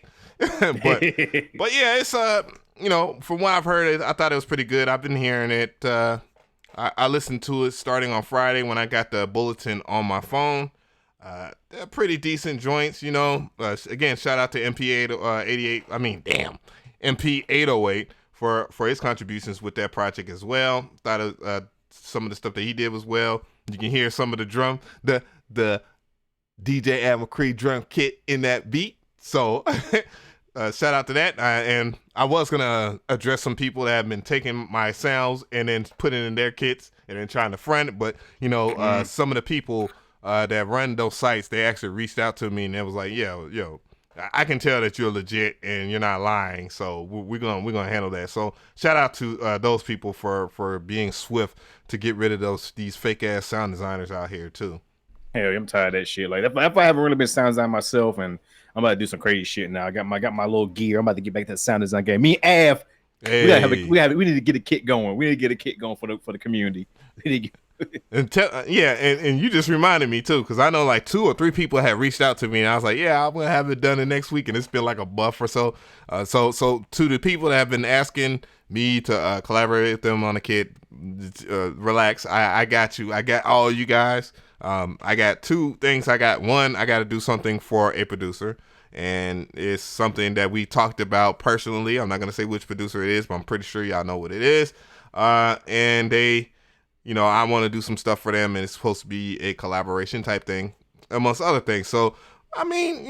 but yeah, it's you know, from what I've heard, I thought it was pretty good. I've been hearing it. I listened to it starting on Friday when I got the bulletin on my phone. They're pretty decent joints, you know. Again, shout out to MP808 for his contributions with that project as well. Thought some of the stuff that he did was well. You can hear some of the drum, the DJ Ad McCree drum kit in that beat. So shout out to that. And I was gonna address some people that have been taking my sounds and then putting in their kits and then trying to front it. But some of the people that run those sites, they actually reached out to me and they was like, yo, I can tell that you're legit and you're not lying. So we're gonna handle that. So shout out to those people for being swift to get rid of these fake ass sound designers out here too. Hell, I'm tired of that shit. Like if I haven't really been sound design myself, and I'm about to do some crazy shit now. I got my little gear. I'm about to get back to the sound design game. Me and Av, we need to get a kit going. We need to get a kit going for the community. And you just reminded me too, because I know like 2 or 3 people had reached out to me, and I was like, yeah, I'm gonna have it done the next week, and it's been like a buff or so. So to the people that have been asking me to collaborate with them on a kit, relax. I got you. I got all you guys. I got 2 things. I got one. I got to do something for a producer, and it's something that we talked about personally. I'm not gonna say which producer it is, but I'm pretty sure y'all know what it is. And they. I want to do some stuff for them, and it's supposed to be a collaboration type thing, amongst other things. So, I mean,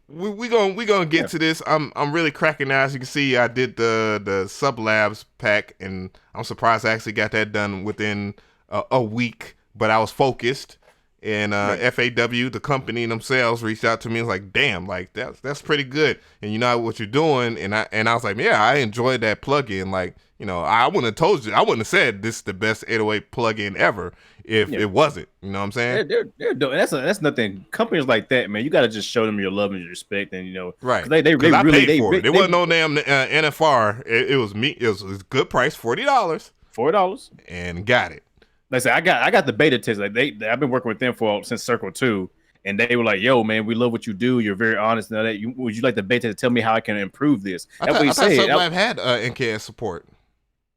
we gonna get to this. I'm really cracking now. As you can see, I did the Sub Labs pack, and I'm surprised I actually got that done within a week. But I was focused, and FAW, the company themselves, reached out to me and was like, "Damn, like that's pretty good." And you know what you're doing, and I was like, "Yeah, I enjoyed that plugin." Like. I wouldn't have told you. I wouldn't have said this is the best 808 plugin ever if it wasn't. You know what I'm saying? They're doing. That's nothing. Companies like that, man, you got to just show them your love and your respect, and right. They really paid for it. It wasn't no damn NFR. It was me. It was a good price, $40, and got it. Like I said, I got the beta test. Like I've been working with them since Circle 2. And they were like, "Yo, man, we love what you do. You're very honest. Now that would you like the beta to tell me how I can improve this?" I thought Sublab had NKS support.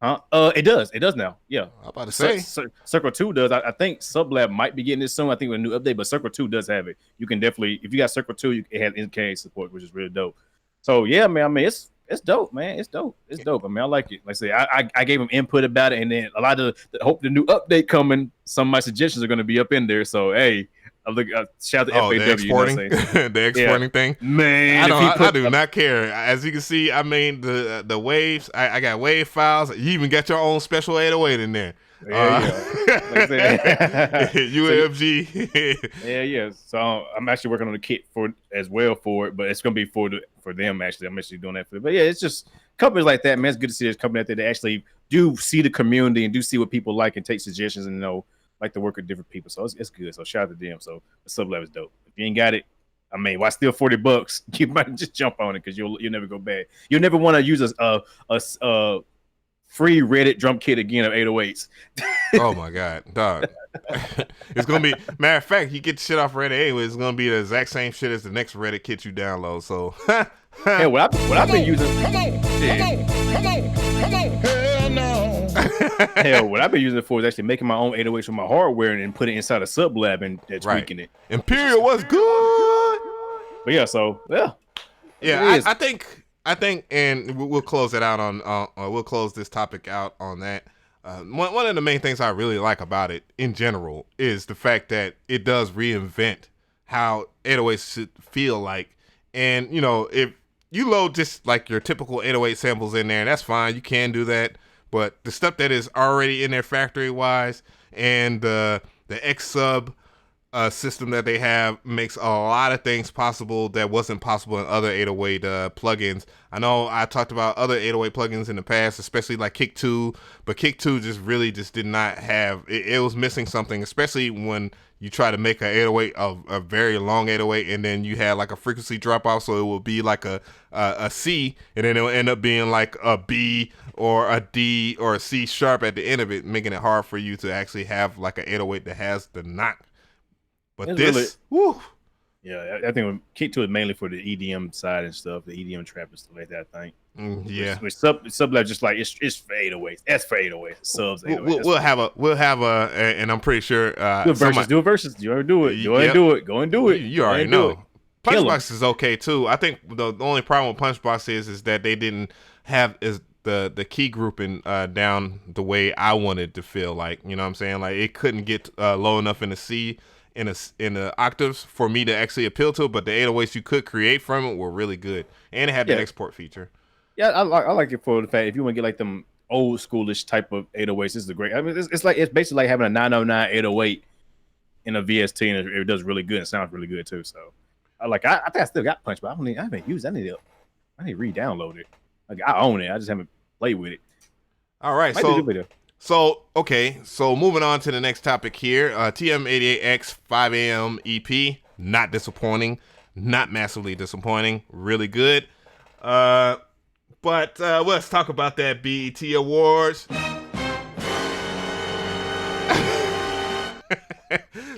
It does now. Yeah, I'm about to say Circle 2 does. I think Sublab might be getting this soon. I think with a new update, but Circle 2 does have it. You can definitely, if you got Circle 2, it has NKS support, which is really dope. So yeah, man. I mean, it's dope, man. It's dope. I mean, I like it. Like I say, I gave them input about it, and then a lot of hope the new update coming. Some of my suggestions are going to be up in there. So hey. Shout out to FAW. The exporting, the exporting thing. Man, I do not care. As you can see, I mean the waves. I got wave files. You even got your own special 808 in there. UFG. Yeah. So I'm actually working on a kit for it, but it's gonna be for them. Actually, I'm actually doing that for. But yeah, it's just companies like that, man. It's good to see there's companies out there that actually do see the community and do see what people like and take suggestions and like to work with different people. So it's good. So shout out to them. So the Sublab is dope. If you ain't got it, I mean, why still $40? You might just jump on it because you'll never go bad. You'll never want to use a free Reddit drum kit again of 808s. Oh my god, dog. It's gonna be matter of fact, you get the shit off Reddit anyway, it's gonna be the exact same shit as the next Reddit kit you download. So hey, what I've been using. Hell, what I've been using it for is actually making my own 808s from my hardware and put it inside a Sublab and tweaking it. Imperial was good. But yeah, so yeah, I think, and we'll close it out on. We'll close this topic out on that. One of the main things I really like about it in general is the fact that it does reinvent how 808s should feel like. And if you load just like your typical 808 samples in there, that's fine. You can do that. But the stuff that is already in there factory wise and the X sub system that they have makes a lot of things possible that wasn't possible in other 808 plugins. I know I talked about other 808 plugins in the past, especially like Kick 2, but Kick 2 just did not have it was missing something, especially when you try to make a 808 a very long 808 and then you had like a frequency drop off, so it will be like a C and then it will end up being like a B or a D or a C sharp at the end of it, making it hard for you to actually have like an 808 that has the knock. But it's this, really, yeah, I think Kick 2 is mainly for the EDM side and stuff, the EDM trap and stuff like that. I think. Yeah, with Sublab just like it's for 808s. That's for 808s. Subs 808s. We'll have a, and I'm pretty sure do a versus. You ever do it? Go and do it. You already know. Punchbox is okay too. I think the only problem with Punchbox is that they didn't have the key grouping down the way I wanted to feel like. You know what I'm saying? Like it couldn't get low enough in the C. in the octaves for me to actually appeal to it. But the 808s you could create from it were really good, and it had the export feature. Yeah, I like it for the fact if you want to get like them old schoolish type of 808s, this is a great. I mean, it's basically like having a 909 808 in a VST, and it does really good. It sounds really good too. So I think I still got Punch, but I haven't used. I need to re-download it. Like I own it, I just haven't played with it. All right, so moving on to the next topic here, TM88X 5 AM EP, not disappointing, not massively disappointing, really good. But let's talk about that BET Awards.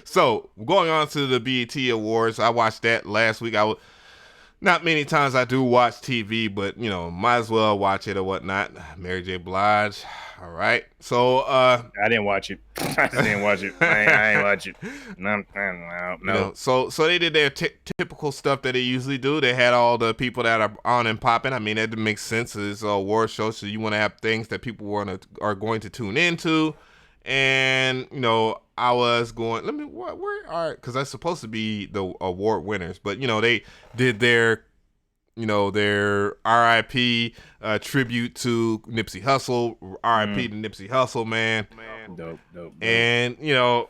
So going on to the BET Awards, I watched that last week. Not many times I do watch TV, but might as well watch it or whatnot. Mary J. Blige. All right. So I didn't watch it. I didn't watch it. I ain't watch it. No. So they did their typical stuff that they usually do. They had all the people that are on and popping. I mean, that makes sense. It's a award show, so you want to have things that people are going to tune into. And I was going. Where are? Because that's supposed to be the award winners, but they did their RIP tribute to Nipsey Hussle. RIP to Nipsey Hussle, man. Dope. And a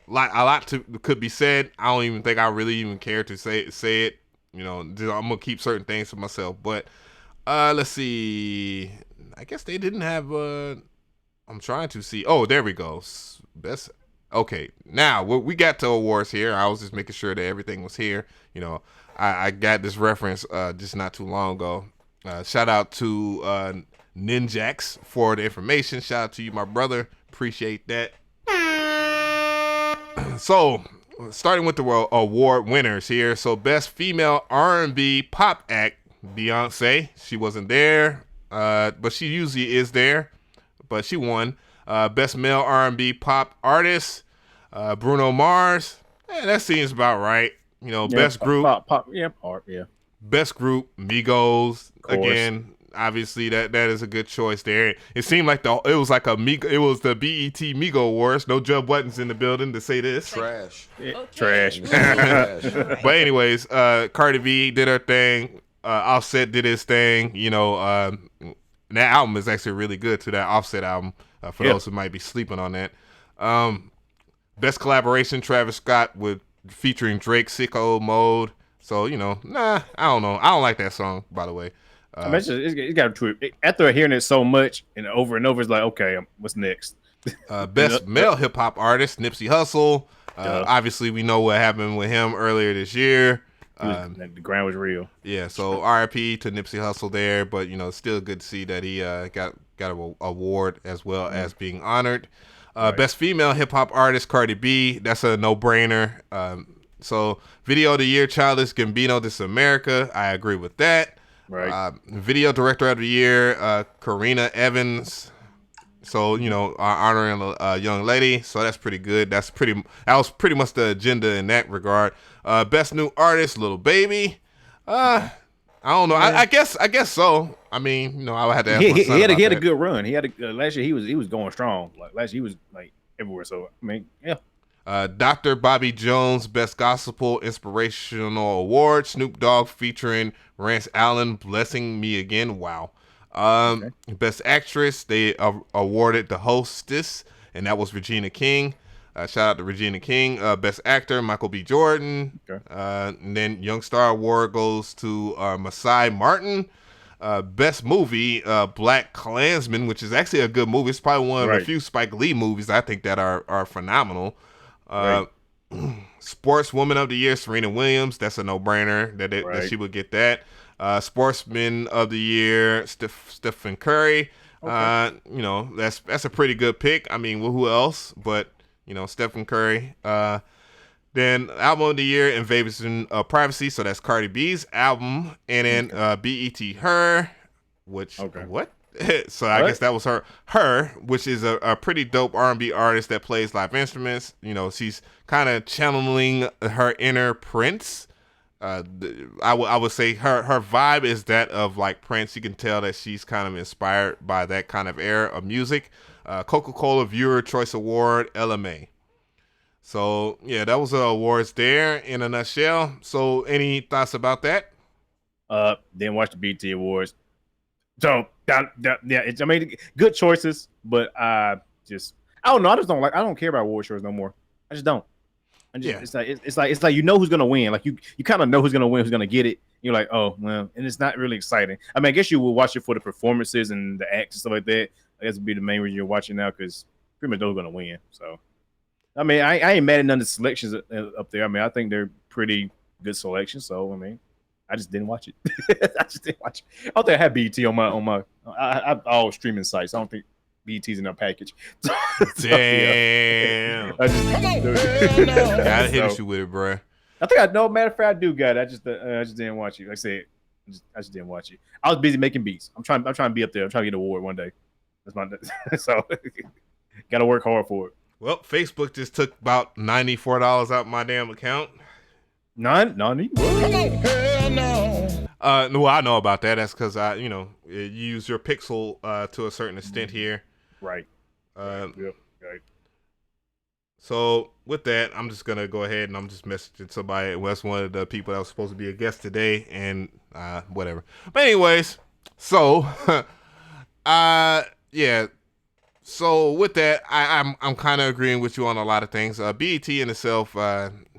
lot could be said. I don't even think I really even care to say it. I'm gonna keep certain things for myself. But let's see. I guess they didn't have. I'm trying to see. Oh, there we go. Best. Okay, now we got to awards here. I was just making sure that everything was here. I got this reference just not too long ago. Shout out to Ninjax for the information. Shout out to you, my brother. Appreciate that. So, starting with the award winners here. So, best female R&B pop act, Beyonce. She wasn't there, but she usually is there. But she won. Best male R&B pop artist, Bruno Mars. That seems about right. Best group. Best group, Migos. Again, obviously that is a good choice there. It seemed like it was the BET Migo Awards. No Joe Buttons in the building to say this. Trash. Trash. But anyways, Cardi B did her thing. Offset did his thing. That album is actually really good too. That Offset album. For those who might be sleeping on that. Best collaboration, Travis Scott featuring Drake, Sicko Mode. So, I don't know. I don't like that song, by the way. It's got to after hearing it so much and over, it's like, okay, what's next? Best male hip hop artist, Nipsey Hussle. Obviously, we know what happened with him earlier this year. The ground was real. Yeah, so RIP to Nipsey Hussle there, but still good to see that he got an award as well as being honored. Best female hip hop artist, Cardi B. That's a no brainer. So video of the year, Childish Gambino, This is America. I agree with that. Right. Video director of the year, Karina Evans. So honoring a young lady. So that's pretty good. That was pretty much the agenda in that regard. Best new artist, Lil Baby. I don't know. I guess so. I mean, I would have to ask my son he had a good run. He had last year. He was going strong. Like last year, he was like everywhere. So I mean, yeah. Dr. Bobby Jones, Best Gospel Inspirational Award. Snoop Dogg featuring Rance Allen, Blessing Me Again. Wow. Best Actress, they awarded The Hostess, and that was Regina King. Shout out to Regina King. Best Actor, Michael B. Jordan. Okay. And then Young Star Award goes to Masai Martin. Best Movie, Black Klansman, which is actually a good movie. It's probably one of the few Spike Lee movies I think that are phenomenal. Sportswoman of the Year, Serena Williams. That's a no-brainer that she would get that. Sportsman of the Year, Stephen Curry. Okay. That's a pretty good pick. I mean, who else? But Stephen Curry. Then Album of the Year, Invasion of Privacy. So that's Cardi B's album. And then BET Her, which what? So I guess that was her, which is a pretty dope R&B artist that plays live instruments. She's kind of channeling her inner Prince. I would say her vibe is that of like Prince. You can tell that she's kind of inspired by that kind of era of music. Coca-Cola Viewer Choice Award, LMA. So yeah, that was the awards there in a nutshell. So any thoughts about that? Didn't watch the BT Awards. So yeah, I mean, good choices, but I don't know. I don't care about award shows no more. I just don't. Yeah. It's like you know who's gonna win. Like you kind of know who's gonna win, who's gonna get it. You're like, oh well, and it's not really exciting. I mean, I guess you will watch it for the performances and the acts and stuff like that. I guess would be the main reason you're watching now because pretty much know who's gonna win. So I mean, I ain't mad at none of the selections up there. I mean, I think they're pretty good selections. So I mean, I just didn't watch it. I just didn't watch it. I don't think I have BET on my all streaming sites. I don't think BET's in our package. Damn. I just Gotta hit you with it, bro. I think I know. Matter of fact, I do got it. I just didn't watch it. Like I said, I just didn't watch it. I was busy making beats. I'm trying to be up there. I'm trying to get an award one day. That's my so got to work hard for it. Well, Facebook just took about $94 out my damn account. None. Hell no. No, I know about that. That's because I, you use your pixel to a certain extent here. Right. Yep. Right. So with that, I'm just gonna go ahead and I'm just messaging somebody. Well, that's one of the people that was supposed to be a guest today, and whatever. But anyways, so yeah. So with that, I'm kind of agreeing with you on a lot of things. BET in itself,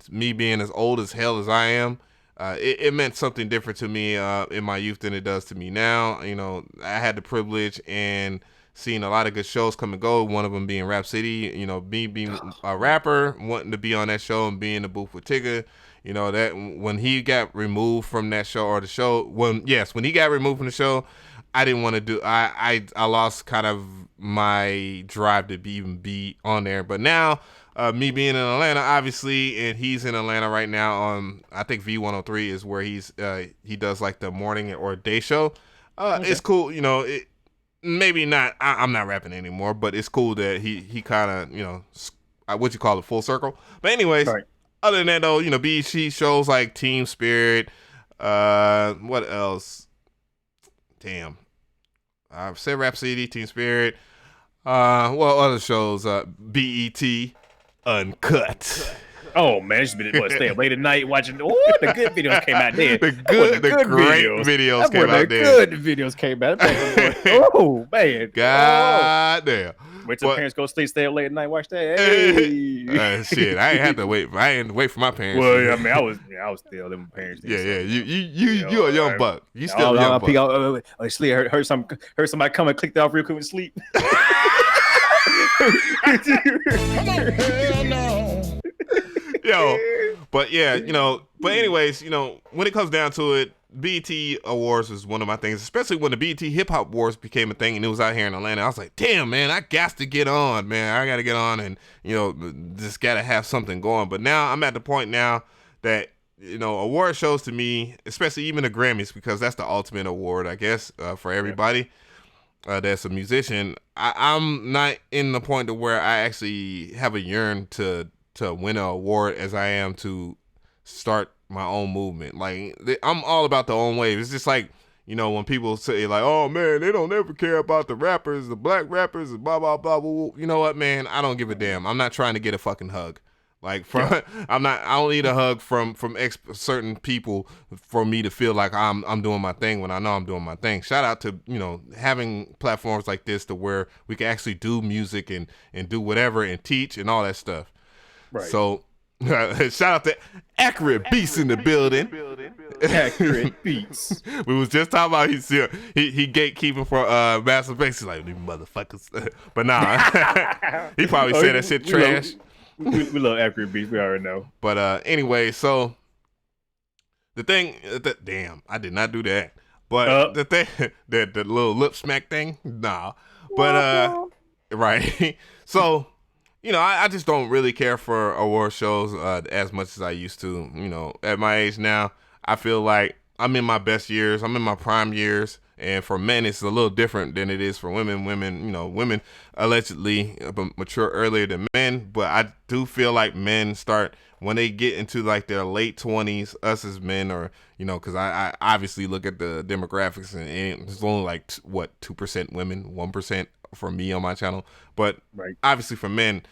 me being as old as hell as I am, it meant something different to me in my youth than it does to me now. I had the privilege and seen a lot of good shows come and go. One of them being Rap City. Me being a rapper, wanting to be on that show and be in the booth with Tigger. That when he got removed from that show or the show, when he got removed from the show, I didn't want to do. I lost kind of my drive to even be on there. But now, me being in Atlanta, obviously, and he's in Atlanta right now. I think V103 is where he does like the morning or day show. Okay. It's cool. Maybe not. I'm not rapping anymore, but it's cool that he kind of what you call it, full circle. But anyways, right. Other than that though, BET shows like Team Spirit. What else? Damn. I've said Rap City, Team Spirit. Well, other shows, BET Uncut. Oh man, it's been stay up late at night watching. Oh, the good videos came out there. The great videos came out there. Good videos came out. Oh man, God damn. Wait till parents go sleep, stay up late at night, watch that. Hey. Shit, I ain't had to wait. I ain't wait for my parents. Well, yeah, I mean, I was still living with parents. Yeah. You a young buck. You still a young buck. Sleep. Heard somebody come and clicked off real quick and sleep. Hell no. Yo, but yeah, but anyways, when it comes down to it, BET Awards was one of my things, especially when the BET Hip Hop Awards became a thing and it was out here in Atlanta. I was like, damn, man, I got to get on, man. I got to get on and, just got to have something going. But now I'm at the point now that, award shows to me, especially even the Grammys, because that's the ultimate award, I guess, for everybody that's a musician. I'm not in the point to where I actually have a yearn to win an award as I am to start my own movement. Like, I'm all about the own wave. It's just like, when people say like, oh man, they don't ever care about the rappers, the black rappers, and blah, blah, blah, blah. You know what, man? I don't give a damn. I'm not trying to get a fucking hug. Like, I don't need a hug from certain people for me to feel like I'm doing my thing when I know I'm doing my thing. Shout out to, having platforms like this to where we can actually do music and do whatever and teach and all that stuff. Right. So, shout out to Accurate Beats in the building. Accurate Beats. We was just talking about he gatekeeping for Master Bass. He's like, these motherfuckers. But nah, he probably said that shit trash. We love Accurate Beats. We already know. But anyway, so the thing, damn, I did not do that. But the thing, the little lip smack thing, nah. But right. So, I just don't really care for award shows as much as I used to. At my age now, I feel like I'm in my best years. I'm in my prime years. And for men, it's a little different than it is for women. Women allegedly mature earlier than men. But I do feel like men start, when they get into like their late 20s, us as men, or, because I obviously look at the demographics and it's only like, 2% women, 1% for me on my channel. But obviously for men,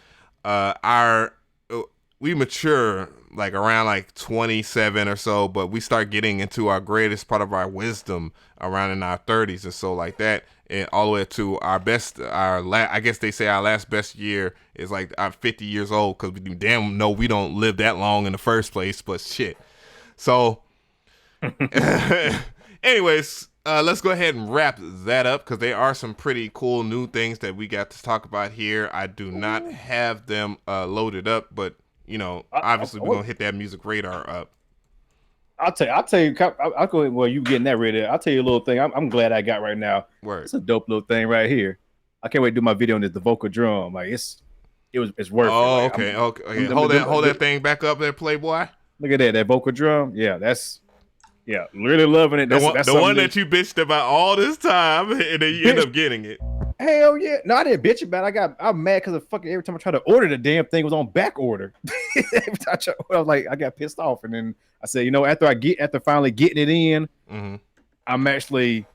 we mature like around like 27 or so, but we start getting into our greatest part of our wisdom around in our 30s or so like that, and all the way to our best, I guess they say our last best year is like our 50 years old, because we damn know we don't live that long in the first place, but shit. So anyways, let's go ahead and wrap that up, because there are some pretty cool new things that we got to talk about here. I do not have them loaded up, but you know, obviously we're gonna hit that music radar up. I'll tell you. I'll go. Well, you getting that ready? I'll tell you a little thing. I'm glad I got right now. Word. It's a dope little thing right here. I can't wait to do my video on this, the vocal drum. Like it's worth it. Oh, like, okay. Hold that thing back up there, Playboy. Look at that vocal drum. Yeah, really loving it. That's the one that you bitched about all this time, and then you end up getting it. Hell yeah! No, I didn't bitch about it. I'm mad because every time I tried to order the damn thing, it was on back order. Every time I was like, I got pissed off, and then I said, you know, after finally getting it in, I'm actually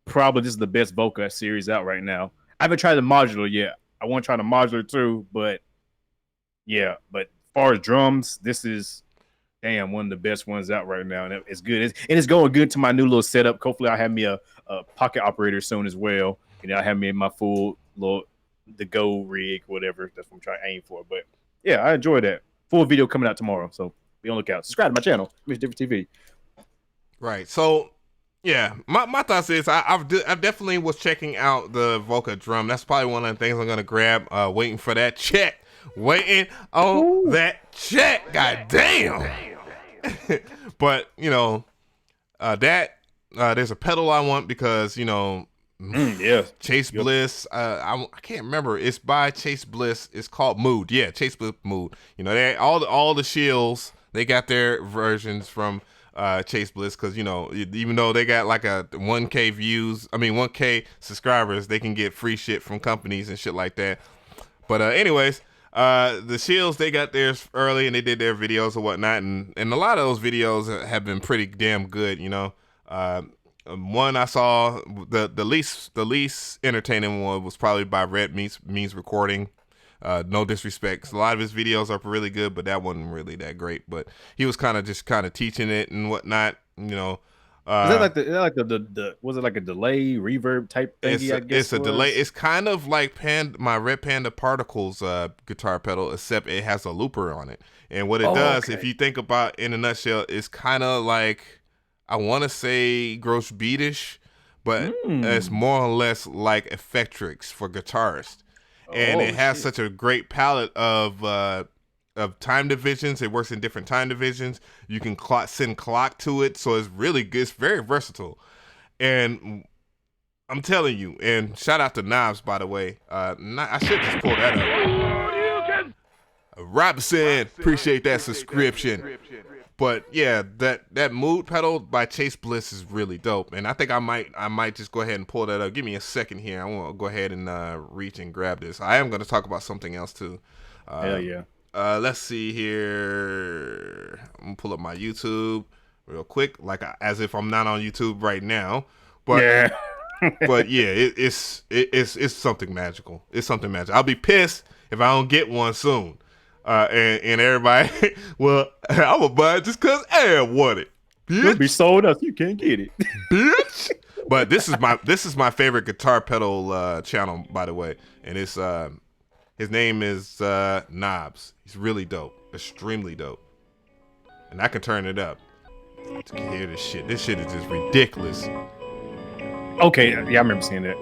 probably this is the best vocal series out right now. I haven't tried the modular yet. I want to try the modular too, but yeah. But as far as drums, this is one of the best ones out right now, and it's good. It's going good to my new little setup. Hopefully, I'll have me a pocket operator soon as well. You know, I have me in my full the Go rig, whatever. That's what I'm trying to aim for. But yeah, I enjoy that. Full video coming out tomorrow, so be on the lookout. Subscribe to my channel, Mr.Different TV. Right. So yeah, my thoughts is I definitely was checking out the Voca drum. That's probably one of the things I'm gonna grab. Waiting for that check. Waiting on that check. God damn. But you know, there's a pedal I want, because you know. Chase Bliss. I can't remember. It's by Chase Bliss. It's called Mood. Yeah, Chase Bliss Mood. You know, they all the shills, they got their versions from Chase Bliss, because you know, even though they got like a 1K subscribers, they can get free shit from companies and shit like that. But anyways, the shills, they got theirs early and they did their videos or whatnot, and a lot of those videos have been pretty damn good. You know. One I saw, the least entertaining one was probably by Red Means Recording. No disrespect, 'cause a lot of his videos are really good, but that wasn't really that great. But he was kind of teaching it and whatnot. You know, is that like the was it like a delay reverb type thingy? I guess it's a delay. It's kind of like my Red Panda Particles guitar pedal, except it has a looper on it. And what it does, if you think about in a nutshell, it's kind of like, I want to say Gross Beatish, but it's more or less like Effectrix for guitarists. And it has such a great palette of time divisions. It works in different time divisions. You can send clock to it, so it's really good. It's very versatile. And I'm telling you, and shout out to Knobs, by the way. I should just pull that up. Robinson, appreciate that subscription. But yeah, that Mood pedal by Chase Bliss is really dope, and I think I might just go ahead and pull that up. Give me a second here. I want to go ahead and reach and grab this. I am going to talk about something else too. Hell yeah. Let's see here. I'm gonna pull up my YouTube real quick, like as if I'm not on YouTube right now. But yeah, but yeah, it's something magical. It's something magical. I'll be pissed if I don't get one soon. And everybody, well, I'm gonna buy it just cause Aaron want it. Bitch. You'll be sold out, you can't get it, bitch. But this is my favorite guitar pedal channel, by the way, and it's his name is Knobs. He's really dope, extremely dope, and I can turn it up to hear this shit. This shit is just ridiculous. Okay, yeah, I remember seeing that.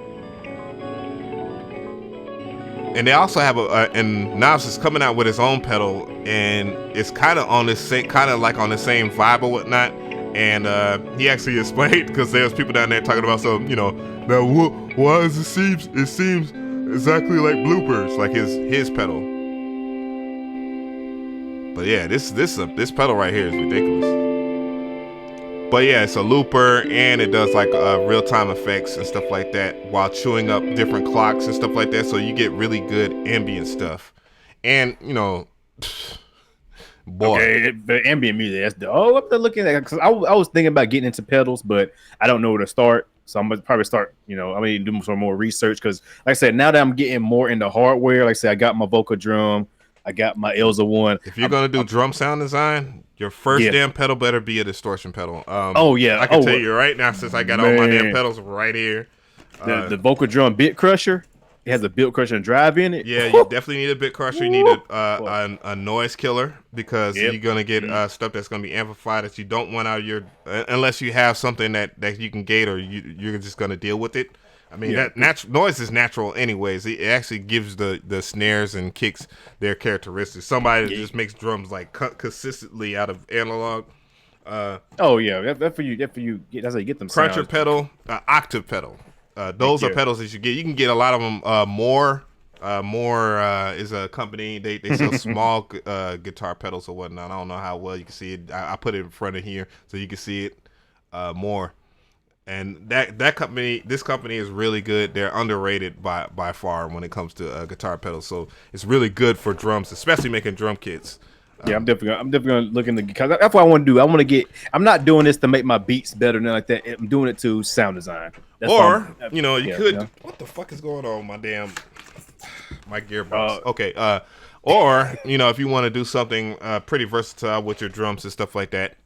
And they also have and Knobs is coming out with his own pedal, and it's kind of on the same vibe or whatnot. And he actually explained, because there's people down there talking about, so you know, now why does it seems exactly like Bloopers, like his pedal. But yeah, this pedal right here is ridiculous. But yeah, it's a looper, and it does like real-time effects and stuff like that while chewing up different clocks and stuff like that, so you get really good ambient stuff. And you know, boy, okay, the ambient music, that's the up there looking at, because I was thinking about getting into pedals, but I don't know where to start, so I'm gonna probably start, you know, I mean, do some more research, because like I said, now that I'm getting more into hardware, like I said, I got my vocal drum, I got my Elza one. If you're gonna do drum sound design, your first Yeah. damn pedal better be a distortion pedal. Oh, yeah. I can Oh, tell you right now, since I got all my damn man. pedals right here. The vocal drum bit crusher. It has a bit crusher and drive in it. Yeah, you definitely need a bit crusher. You need a noise killer because Yep. you're gonna get stuff that's gonna be amplified that you don't want out of your unless you have something that you can gate or you're just gonna deal with it. I mean, Yeah. that noise is natural anyways. It actually gives the snares and kicks their characteristics. Somebody that just makes drums like consistently out of analog. Oh yeah, that for you. That's how you get them. Cruncher sounds. pedal, octave pedal. Those are pedals that you get. You can get a lot of them. More is a company. They sell small guitar pedals or whatnot. I don't know how well you can see it. I put it in front of here so you can see it more. And this company is really good. They're underrated by far when it comes to guitar pedals. So it's really good for drums, especially making drum kits. Yeah, I'm definitely gonna look into because that's what I want to do. I want to get. I'm not doing this to make my beats better than like that. I'm doing it to sound design. That's you could. What the fuck is going on, my gearbox? Okay. Or if you want to do something pretty versatile with your drums and stuff like that.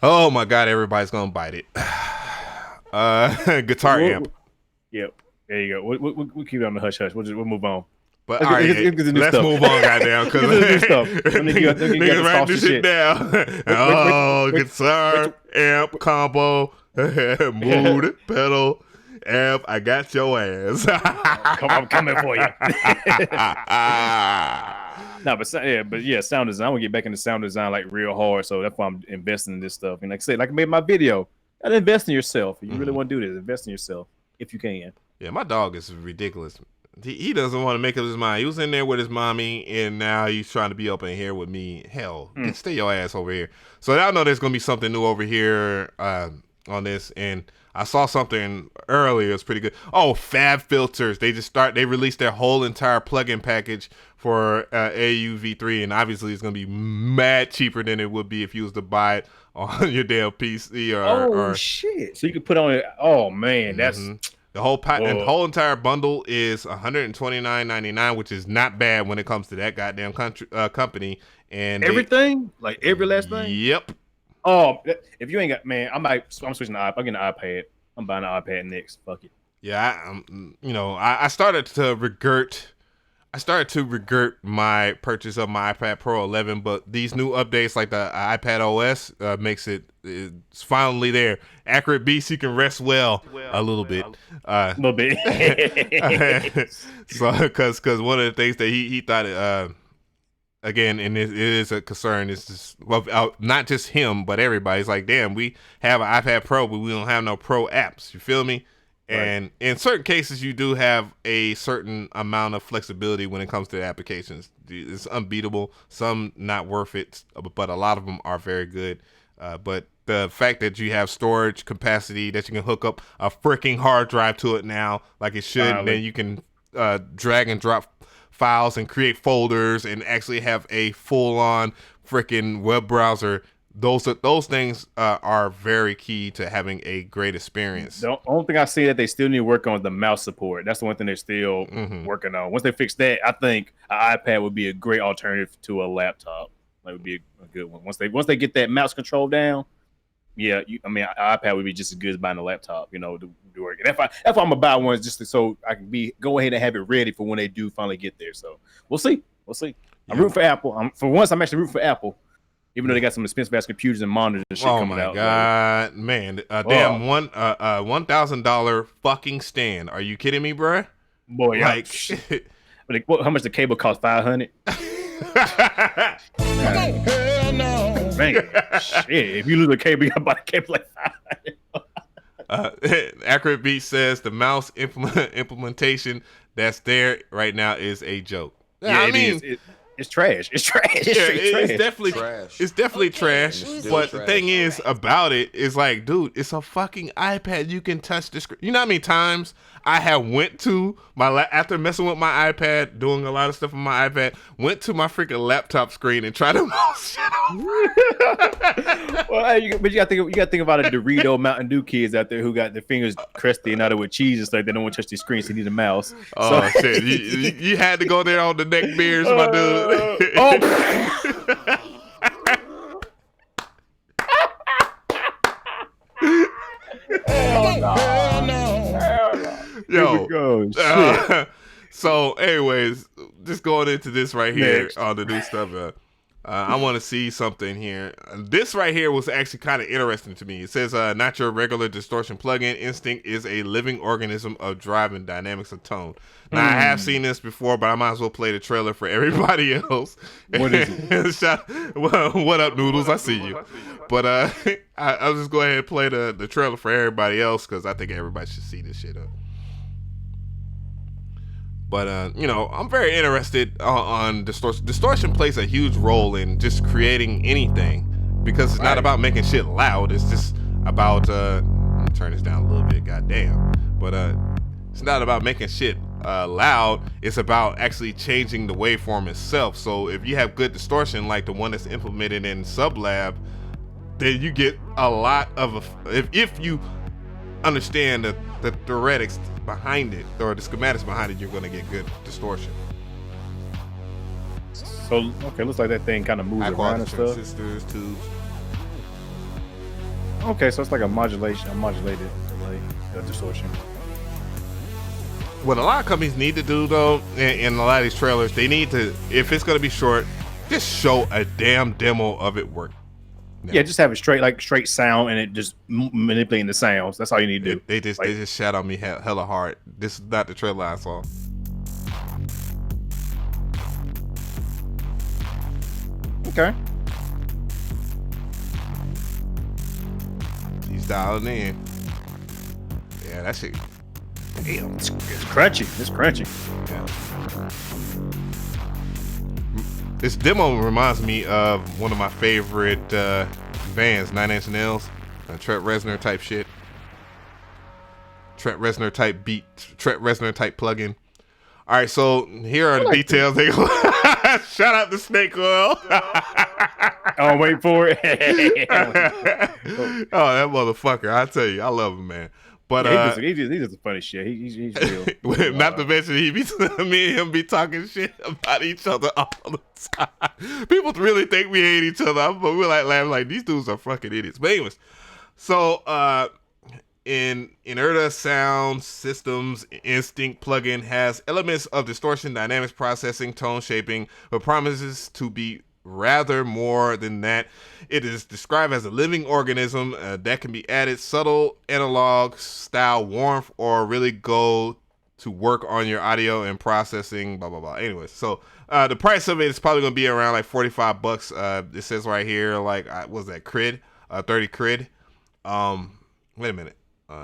Oh my God, everybody's gonna bite it. Guitar amp. Yep. There you go. We'll keep it on the hush hush. We'll move on. But all right, let's move on, goddamn. Because niggas write this shit down. Guitar, amp, combo, mood, pedal, amp. I got your ass. I'm coming for you. No, but sound design. I want to get back into sound design like real hard. So that's why I'm investing in this stuff. And like I said, like I made my video. Gotta invest in yourself. If you really want to do this, invest in yourself if you can. Yeah, my dog is ridiculous. He doesn't want to make up his mind. He was in there with his mommy, and now he's trying to be up in here with me. Hell, stay your ass over here. So I know there's going to be something new over here on this, and I saw something earlier. It's pretty good. Oh, Fab Filters. They released their whole entire plugin package for AUV3, and obviously it's going to be mad cheaper than it would be if you was to buy it on your damn PC or shit. So you can put on it. Oh, man, that's... The whole entire bundle is $129.99, which is not bad when it comes to that goddamn company. And everything, like every last thing. Yep. Oh, if you ain't got, man, I'm switching the iPad. I'm getting an iPad. I'm buying an iPad next. Fuck it. Yeah, I started to regret. My purchase of my iPad Pro 11, but these new updates like the iPad OS makes it's finally there. Accurate beats, you can rest well a little bit. A little bit. So, because one of the things that he thought, again, and it is a concern, it's just not just him, but everybody. It's like, damn, we have an iPad Pro, but we don't have no Pro apps. You feel me? And in certain cases, you do have a certain amount of flexibility when it comes to the applications. It's unbeatable. Some not worth it, but a lot of them are very good. But the fact that you have storage capacity, that you can hook up a freaking hard drive to it now, like it should, and then you can drag and drop files and create folders and actually have a full-on freaking web browser. Those things are very key to having a great experience. The only thing I see that they still need to work on is the mouse support. That's the one thing they're still working on. Once they fix that, I think an iPad would be a great alternative to a laptop. That would be a good one. Once they get that mouse control down, an iPad would be just as good as buying a laptop. To work. And that's why I'm gonna buy one just so I can go ahead and have it ready for when they do finally get there. So we'll see. Yeah. I'm rooting for Apple. For once, I'm actually rooting for Apple. Even though they got some expensive ass computers and monitors and shit coming out. Oh my God, man! Damn $1,000 fucking stand. Are you kidding me, bro? Boy, yeah. How much the cable cost? $500. Hell no. Man, shit! If you lose a cable, you gotta buy a cable like $500. Accurate Beat says the mouse implementation that's there right now is a joke. Yeah, I mean. It's trash. It's trash. It's Yeah, straight trash. it's definitely Trash. It's definitely trash. It's still But the trash. thing is about it is like, dude, it's a fucking iPad. You can touch the screen. You know how many times I have went to after messing with my iPad, doing a lot of stuff on my iPad, went to my freaking laptop screen and tried to mouse shit over. Well, hey, but you gotta think about the Dorito Mountain Dew kids out there who got their fingers crusty and out with cheese and stuff. They don't want to touch the screen, so they need a mouse. Oh shit! You had to go there on the neck beers, my dude. Yo. So, anyways, just going into this right here Next. on the new stuff. I want to see something here. This right here was actually kind of interesting to me. It says, not your regular distortion plugin. Instinct is a living organism of drive and dynamics of tone. Now, I have seen this before, but I might as well play the trailer for everybody else. What is it? Well, what up, Noodles? I see you. But I'll just go ahead and play the trailer for everybody else because I think everybody should see this shit up. But, I'm very interested on distortion. Distortion plays a huge role in just creating anything because it's not about making shit loud. It's just about, let me turn this down a little bit, goddamn. But it's not about making shit loud. It's about actually changing the waveform itself. So if you have good distortion like the one that's implemented in Sublab, then you get a lot of, if you understand the theoretics behind it or the schematics behind it, you're going to get good distortion. So okay, looks like that thing kind of moves around and stuff. Transistors, tubes. Okay, so it's like a modulated distortion. What a lot of companies need to do though, in a lot of these trailers, they need to, if it's going to be short, just show a damn demo of it work. Yeah, just have it straight sound and it just manipulating the sounds. That's all you need to do. They just shat on me hella hard. This is not the trailer I saw. Okay. He's dialing in. Yeah, that shit. Damn. It's crunchy. It's crunchy. Yeah. This demo reminds me of one of my favorite bands, 9 Inch Nails, Trent Reznor type shit. Trent Reznor type beat, Trent Reznor type plugin. All right, so here are the details. Shout out to Snake Oil. Oh, wait for it. Oh, that motherfucker. I tell you, I love him, man. But yeah, he does some funny shit. He's real. Not to mention me and him be talking shit about each other all the time. People really think we hate each other, but we're like laughing like these dudes are fucking idiots. But anyways, so in Inerta Sound Systems, Instinct plugin has elements of distortion, dynamics processing, tone shaping, but promises to be rather more than that. It is described as a living organism that can be added subtle analog style warmth or really go to work on your audio and processing, blah blah blah. Anyways, so the price of it is probably gonna be around like $45. It says right here, like what's that, crid, 30 crid. Wait a minute.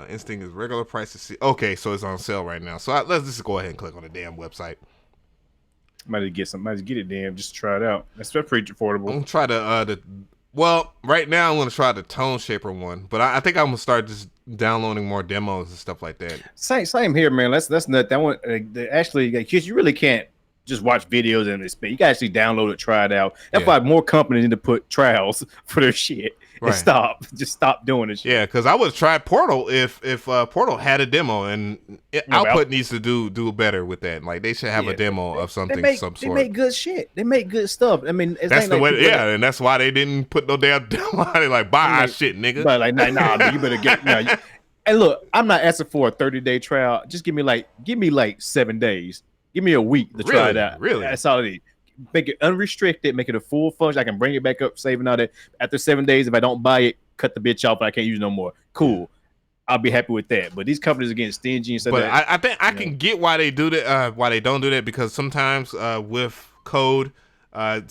Instinct is regular price to see. Okay, so it's on sale right now. So let's just go ahead and click on the damn website. Might get it, damn, just to try it out. That's pretty affordable. I'm gonna try well, right now I'm gonna try the Tone Shaper one, but I think I'm gonna start just downloading more demos and stuff like that. Same here, man. That's not that one. Actually, because you really can't just watch videos and spit. You can actually download it, try it out. That's why more companies need to put trials for their shit. And stop doing it. Yeah, because I would try Portal if Portal had a demo, and Output needs to do better with that. Like they should have a demo of something, some sort. They make good shit. They make good stuff. I mean, that's the way. Yeah, and that's why they didn't put no damn demo. They like buy our shit, nigga. But like, nah, you better get. And look, I'm not asking for a 30-day trial. Just give me like 7 days. Give me a week to try it out. Really, that's all it is. Make it unrestricted, make it a full function. I can bring it back up, saving out it. After 7 days, if I don't buy it, cut the bitch off and I can't use it no more. Cool. I'll be happy with that. But these companies are getting stingy and stuff. But I think I can get why they do that, why they don't do that, because sometimes with code and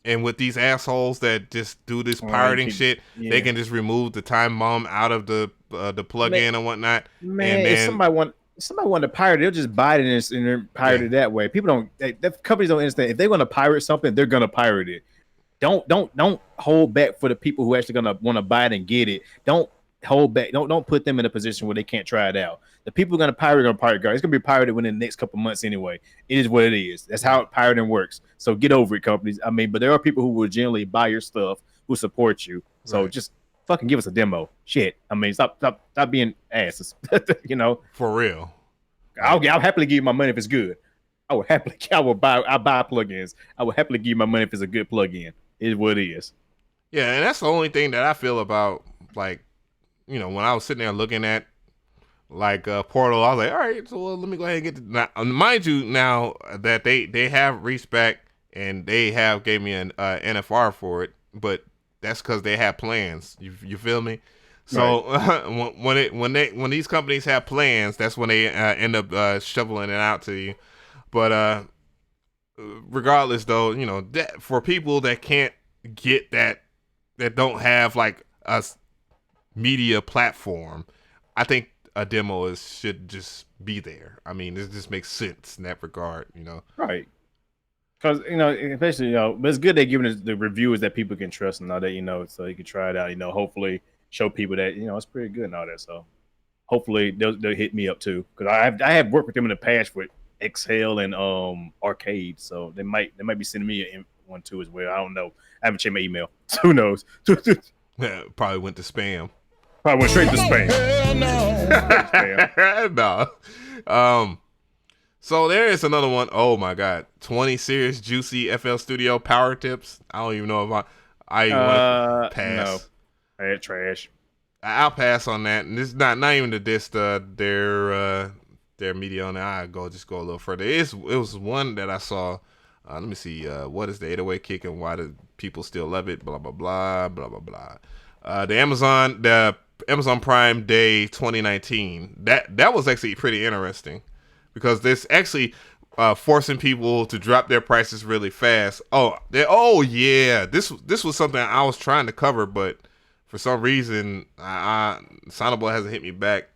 with these assholes that just do this pirating shit, they can just remove the time bomb out of the plugin and whatnot. Man, and then, if somebody want somebody want to pirate, they'll just buy it and then pirate it that way. People don't. Companies don't understand. If they want to pirate something, they're gonna pirate it. Don't hold back for the people who actually gonna want to buy it and get it. Don't hold back. Don't put them in a position where they can't try it out. The people who are gonna pirate are gonna pirate. It's gonna be pirated within the next couple months anyway. It is what it is. That's how pirating works. So get over it, companies. I mean, but there are people who will generally buy your stuff, who support you. So just fucking give us a demo. Shit. I mean, stop being asses. You know, for real. I'll happily give you my money if it's good. I'll buy plugins. I will happily give you my money if it's a good plugin. It is what it is. Yeah, and that's the only thing that I feel about, like, you know, when I was sitting there looking at like Portal, I was like, all right, so let me go ahead and get now, mind you, now that they have reached back and they have gave me an NFR for it, but that's because they have plans. You feel me? So right. when these companies have plans, that's when they end up shoveling it out to you. But regardless, though, you know, that for people that can't get that don't have like a media platform, I think a demo should just be there. I mean, it just makes sense in that regard, you know. Right. Because, you know, especially, you know, but it's good they're giving us the reviewers that people can trust and all that, you know, so you can try it out, you know, hopefully show people that, you know, it's pretty good and all that. So hopefully they'll hit me up too. Because I have worked with them in the past with Exhale and Arcade. So they might be sending me one too as well. I don't know. I haven't checked my email. So who knows? Yeah, probably went to spam. Probably went straight to spam. No. So there is another one. Oh my God, 20 Series Juicy FL Studio Power Tips. I don't even know if I want to pass. No, I had trash. I'll pass on that. And this is not even to diss their media on that. I just go a little further. It was one that I saw. Let me see. What is the 808 kick and why do people still love it? Blah blah blah blah blah blah. The Amazon Prime Day 2019. That was actually pretty interesting because this actually forcing people to drop their prices really fast. Oh yeah. This was something I was trying to cover, but for some reason, Soundable hasn't hit me back.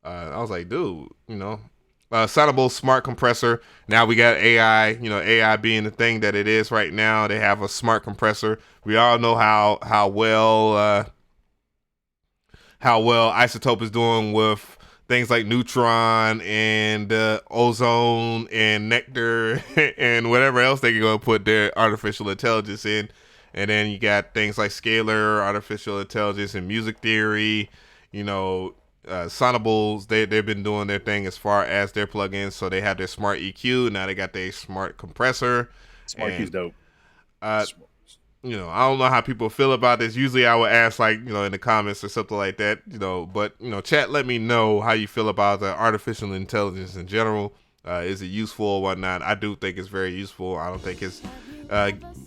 I was like, dude, you know, Soundable smart compressor. Now we got AI, you know, AI being the thing that it is right now. They have a smart compressor. We all know how well Isotope is doing with things like Neutron and Ozone and Nectar and whatever else they can go put their artificial intelligence in. And then you got things like Scalar, artificial intelligence, and music theory. You know, Sonables, they've been doing their thing as far as their plugins. So they have their smart EQ. Now they got their smart compressor. Smart EQ's dope. You know, I don't know how people feel about this. Usually I would ask, like, you know, in the comments or something like that, you know, but, you know, chat, let me know how you feel about the artificial intelligence in general. Is it useful or whatnot? I do think it's very useful. I don't think it's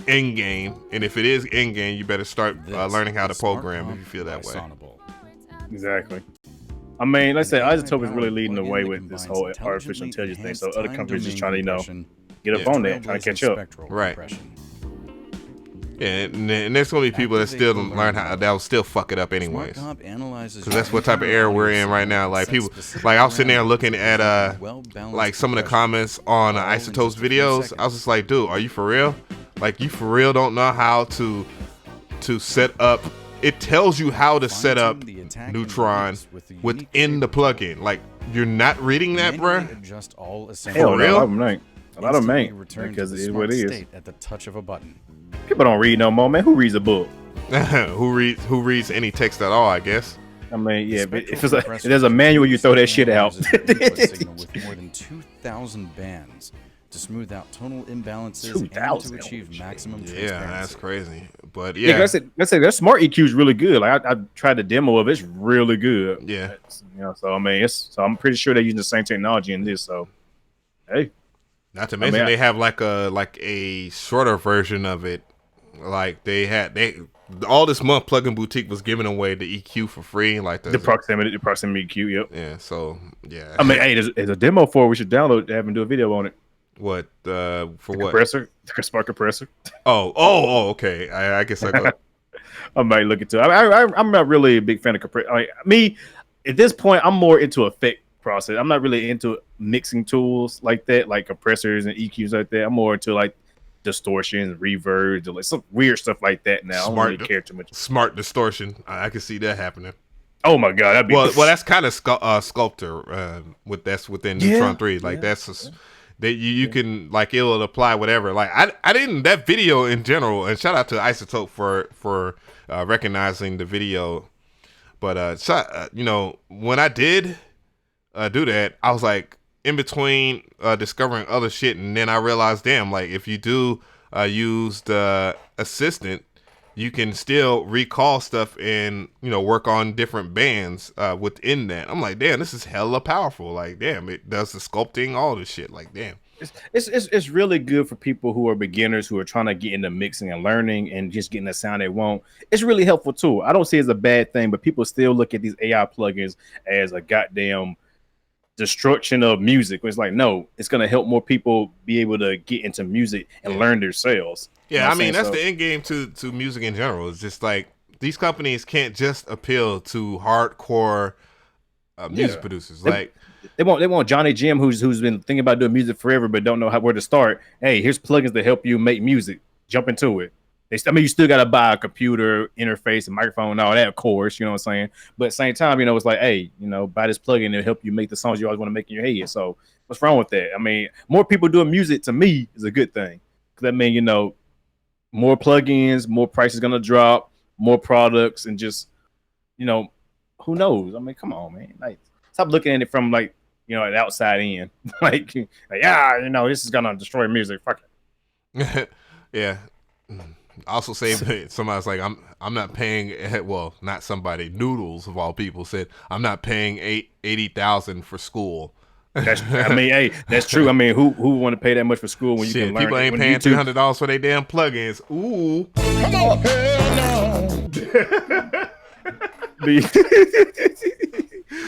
end game. And if it is end game, you better start learning how to program if you feel that way. Exactly. I mean, let's say Isotope is really leading the way with this whole artificial intelligence thing. So other companies just trying to, you know, get up on that, trying to catch up. Right. Yeah, and there's gonna be people that still learn how that will still fuck it up anyways. Because that's what type of era we're in right now. Like people, like I was sitting there looking at like some of the comments on Isotope's videos. I was just like, dude, are you for real? Like you for real don't know how to set up. It tells you how to set up Neutron within the plugin. Like you're not reading that, bro. For real? A lot of them ain't because it is what it is. At the touch of a button. People don't read no more, man. Who reads a book? Who reads any text at all? I guess. I mean, yeah. But if there's a manual, you throw that shit out. With more than 2,000 bands to smooth out tonal imbalances and to achieve maximum transparency. Yeah, that's crazy. But yeah, let's say their smart EQ is really good. Like I tried the demo of it; it's really good. Yeah, you know. So I mean, I'm pretty sure they're using the same technology in this. So, hey. Not to mention they have like a shorter version of it. Like all this month Plugin Boutique was giving away the EQ for free, like the proximity EQ. Yep. Yeah. So yeah. I mean, hey, there's a demo for it. We should download it and do a video on it. What for what? Compressor, the smart compressor. Oh, okay. I guess I go. I might look into it. I'm not really a big fan of compressor. Me at this point, I'm more into process. I'm not really into mixing tools like that, like compressors and EQs like that. I'm more into like distortion, reverb, like some weird stuff like that now. I don't really care too much. Smart distortion. I can see that happening. Oh my god, that'd be well, that's kind of sculptor that's within Neutron 3. Like that's that you can like it'll apply whatever. Like I didn't that video in general, and shout out to Isotope for recognizing the video. But you know, when I did do that, I was like in between discovering other shit, and then I realized, damn, like if you do use the assistant, you can still recall stuff and, you know, work on different bands within that. I'm like, damn, this is hella powerful. Like, damn, it does the sculpting, all this shit. Like, damn. It's really good for people who are beginners who are trying to get into mixing and learning and just getting the sound they want. It's really helpful too. I don't see it as a bad thing, but people still look at these AI plugins as a goddamn destruction of music. It's like, no, it's going to help more people be able to get into music and learn themselves. Yeah, I mean, that's the end game to music in general. It's just like these companies can't just appeal to hardcore music producers. Like they want Johnny Jim, who's been thinking about doing music forever but don't know where to start. Hey, here's plugins to help you make music. Jump into it. I mean, you still got to buy a computer interface and microphone and all that, of course, you know what I'm saying? But at the same time, you know, it's like, hey, you know, buy this plugin to help you make the songs you always want to make in your head. So what's wrong with that? I mean, more people doing music to me is a good thing. Because that means, you know, more plugins, more price is going to drop, more products, and just, you know, who knows? I mean, come on, man. Like, stop looking at it from, like, you know, an outside in. like, yeah, you know, this is going to destroy music. Fuck it. Yeah. I also say somebody's like, I'm not paying, well, not somebody, Noodles of all people said, I'm not paying $80,000 for school. I mean, hey, that's true. I mean, who want to pay that much for school when you can learn? People ain't paying $300 for their damn plugins. Ooh, come on, hell no.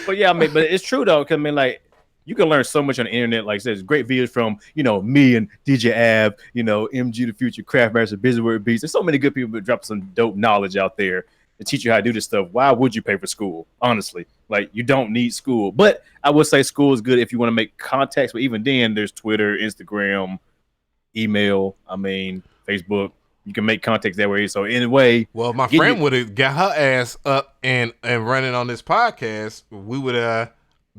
But yeah, I mean, but it's true though. Cause I mean, like, you can learn so much on the internet. Like, there's great videos from, you know, me and DJ Ab, you know, MG the Future, Craftmaster, Businessword Beats. There's so many good people that drop some dope knowledge out there to teach you how to do this stuff. Why would you pay for school? Honestly, like, you don't need school. But I would say school is good if you want to make contacts. But even then, there's Twitter, Instagram, email. I mean, Facebook. You can make contacts that way. So in a way, well, my friend would have got her ass up and running on this podcast. We would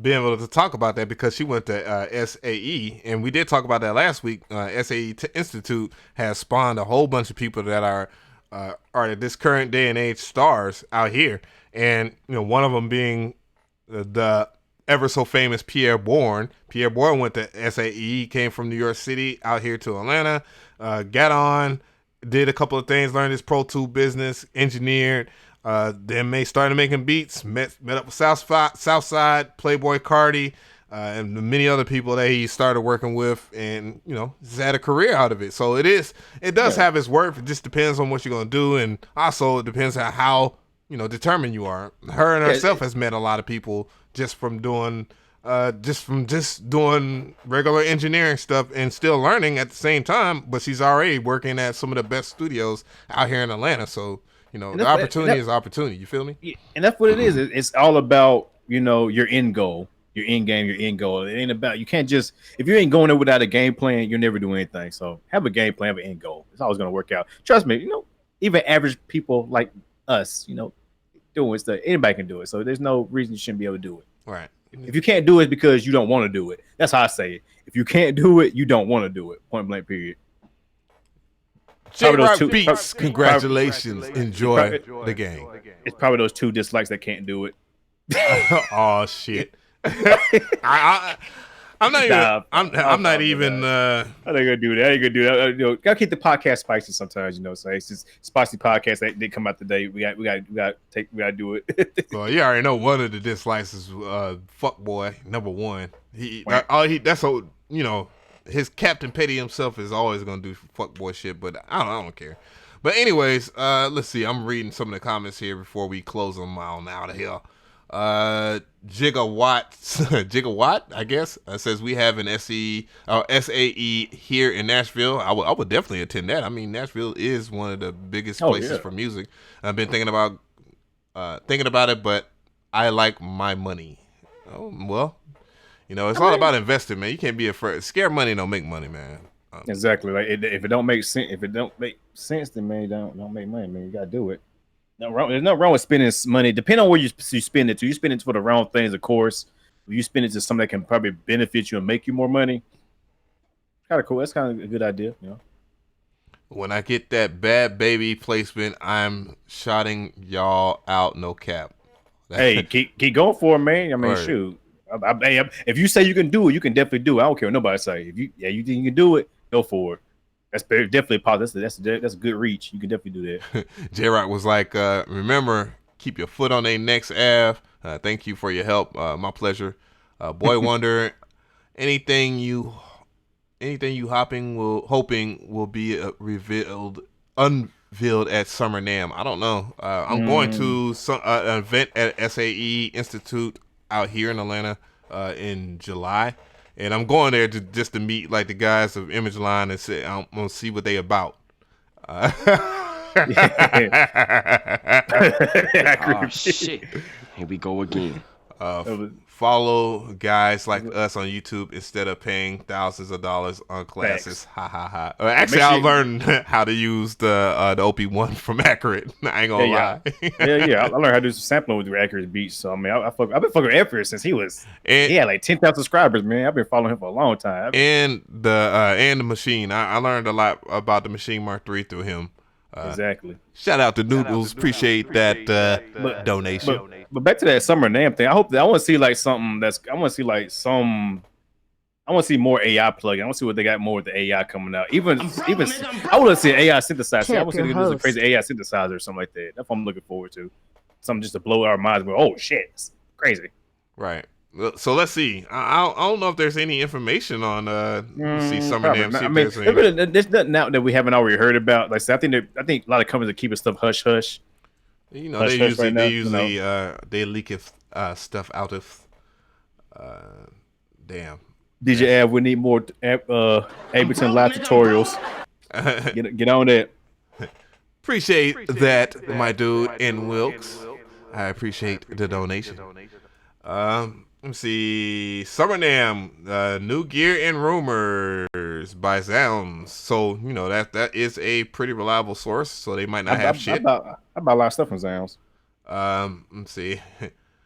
been able to talk about that because she went to SAE, and we did talk about that last week. SAE Institute has spawned a whole bunch of people that are at this current day and age stars out here, and you know, one of them being the ever so famous Pierre Bourne. Pierre Bourne went to SAE, came from New York City out here to Atlanta, got on, did a couple of things, learned his Pro Tool business, engineered. Then started making beats, met up with Southside, Playboy Cardi, and many other people that he started working with, and you know, he's had a career out of it. So it does have its worth. It just depends on what you're gonna do, and also it depends on how, you know, determined you are. Her and herself has met a lot of people just from doing doing regular engineering stuff and still learning at the same time. But she's already working at some of the best studios out here in Atlanta. So, you know, the opportunity is opportunity. You feel me? Yeah, and that's what it is. It's all about, you know, your end goal, your end game, your end goal. It ain't about, you can't just, if you ain't going there without a game plan, you'll never do anything. So have a game plan, have an end goal. It's always going to work out. Trust me, you know, even average people like us, you know, doing stuff, anybody can do it. So there's no reason you shouldn't be able to do it. Right. If you can't do it, it's because you don't want to do it. That's how I say it. If you can't do it, you don't want to do it. Point blank, period. J-Rock Beats, congratulations. Enjoy the game. It's probably those 2 dislikes that can't do it. Oh shit! I'm not even. I'm not even. I ain't gonna do that. I ain't gonna do that. You know, gotta keep the podcast spicy sometimes. You know, so it's just spicy podcast that did come out today. We got to do it. Well, you already know one of the dislikes is fuckboy #1. That's so, you know, his Captain Petty himself is always gonna do fuckboy shit, but I don't care. But anyways, let's see. I'm reading some of the comments here before we close them on out of here. Gigawatt, I guess, says we have an SAE here in Nashville. I would definitely attend that. I mean, Nashville is one of the biggest places for music. I've been thinking about it, but I like my money. Oh, well, You know, it's all about investing, man. You can't be afraid. Scare money don't make money, man. Exactly. Like if it don't make sense, then man, don't make money, man. You gotta do it. There's no wrong with spending money. Depending on where you spend it to. You spend it for the wrong things, of course. If you spend it to something that can probably benefit you and make you more money, kind of cool. That's kind of a good idea, you know. When I get that Bad Baby placement, I'm shouting y'all out, no cap. Hey, keep going for it, man. I mean, shoot. If you say you can do it, you can definitely do it. I don't care what nobody say. If you think you can do it, go for it. That's definitely positive. That's a good reach. You can definitely do that. J-Rock was like, remember, keep your foot on their necks, Av. Thank you for your help. My pleasure. Boy Wonder, anything you hoping will be unveiled at Summer NAMM. I don't know. I'm going to an event at SAE Institute out here in Atlanta in July, and I'm going there just to meet like the guys of Image Line and say I'm gonna see what they about. Oh shit! Here we go again. Follow guys like us on YouTube instead of paying thousands of dollars on classes. Ha ha ha. Actually, I learned how to use the OP1 from Accurate. I ain't gonna lie. I learned how to do some sampling with the Accurate beats. So I mean, I've been fucking with Accurate since he had like 10,000 subscribers, man. I've been following him for a long time. And the Machine. I learned a lot about the Machine Mark III through him. Exactly. Shout out to Noodles. Appreciate that donation. But back to that Summer NAMM thing. I want to see like something I want to see more AI plugin. I want to see what they got more with the AI coming out. Even I want to see an AI synthesizer. I want to see a crazy AI synthesizer or something like that. That's what I'm looking forward to. Something just to blow our minds. But oh shit, it's crazy. Right. So let's see. I don't know if there's any information on see Summer NAMM. I mean, there's nothing out that we haven't already heard about. Like I think a lot of companies are keeping stuff hush hush. You know, they usually they leak stuff out of damn. DJ Av, we need more Ableton Live tutorials. Get on that. Appreciate that, my dude N Wilkes. I appreciate the donation. Let's see. Summer NAMM, new gear and rumors by Zounds. So, you know, that is a pretty reliable source. So they might not have shit. I buy a lot of stuff from Zounds. Let's see.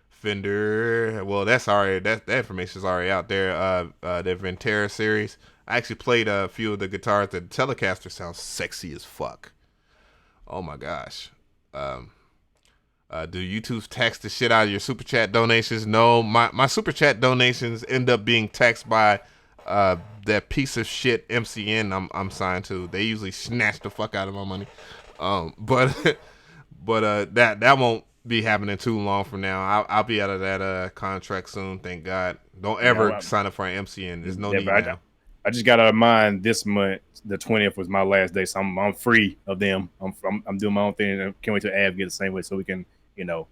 Fender. Well, that's already that information is already out there. The Ventera series. I actually played a few of the guitars. The Telecaster sounds sexy as fuck. Oh my gosh. Do YouTube tax the shit out of your super chat donations? No, my super chat donations end up being taxed by that piece of shit MCN I'm signed to. They usually snatch the fuck out of my money. But that won't be happening too long from now. I'll be out of that contract soon. Thank God. Don't ever sign up for an MCN. There's no need now. I just got out of mine this month. The 20th was my last day, so I'm free of them. I'm doing my own thing. I can't wait till Av get the same way so we can, you know,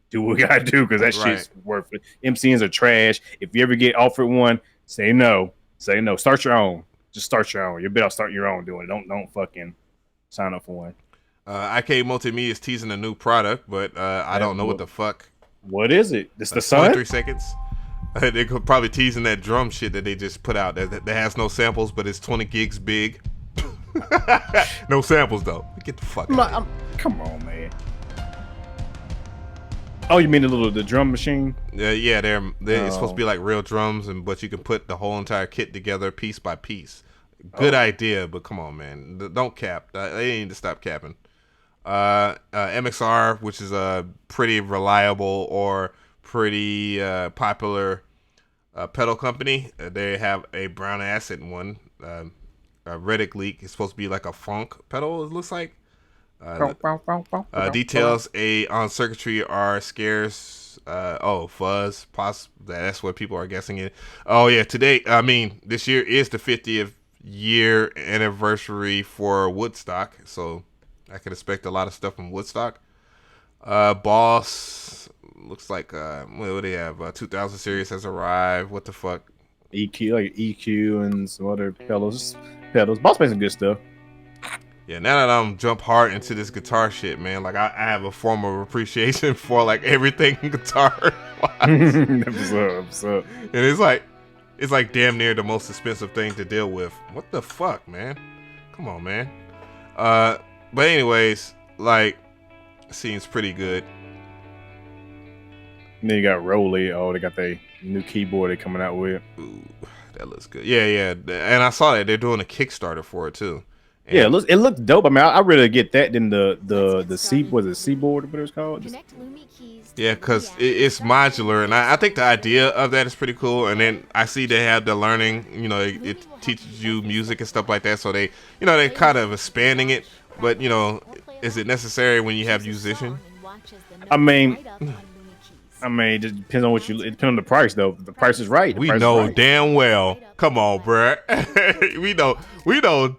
do what we gotta do because that shit's worth it. MCNs are trash. If you ever get offered one, say no. Say no. Start your own. Just start your own. You better start your own doing it. Don't fucking sign up for one. IK Multimedia is teasing a new product, but I don't know what the fuck. What is it? It's the sun? 23 seconds. They could probably teasing that drum shit that they just put out that has no samples, but it's 20 gigs big. No samples though. Get the fuck out. Come on, man. Oh, you mean the drum machine? Yeah, they're it's supposed to be like real drums, but you can put the whole entire kit together piece by piece. Good idea, but come on, man. Don't cap. They need to stop capping. MXR, which is a pretty reliable or pretty popular pedal company. They have a brown acid one. Reddick leak is supposed to be like a funk pedal, it looks like. Details on circuitry are scarce. Fuzz. That's what people are guessing it. Oh yeah, this year is the 50th year anniversary for Woodstock, so I could expect a lot of stuff from Woodstock. Boss looks like what do they have? 2000 series has arrived. What the fuck? EQ and some other pedals. Boss makes some good stuff. Yeah, now that I'm jump hard into this guitar shit, man, like I have a form of appreciation for like everything guitar. What's up? And it's like damn near the most expensive thing to deal with. What the fuck, man? Come on, man. But anyways, like, seems pretty good. And then you got Rolly. Oh, they got their new keyboard they're coming out with. Ooh, that looks good. Yeah. And I saw that they're doing a Kickstarter for it too. And yeah, it looks dope. I mean, I really get that than the C was it Seaboard, what it was called? yeah, because it's modular, and I think the idea of that is pretty cool. And then I see they have the learning, you know, it teaches you music and stuff like that. So they, you know, they're kind of expanding it. But, you know, is it necessary when you have musician? I mean, it just depends on what it depends on the price though. If the price is right. We know damn well. Come on, bruh. we know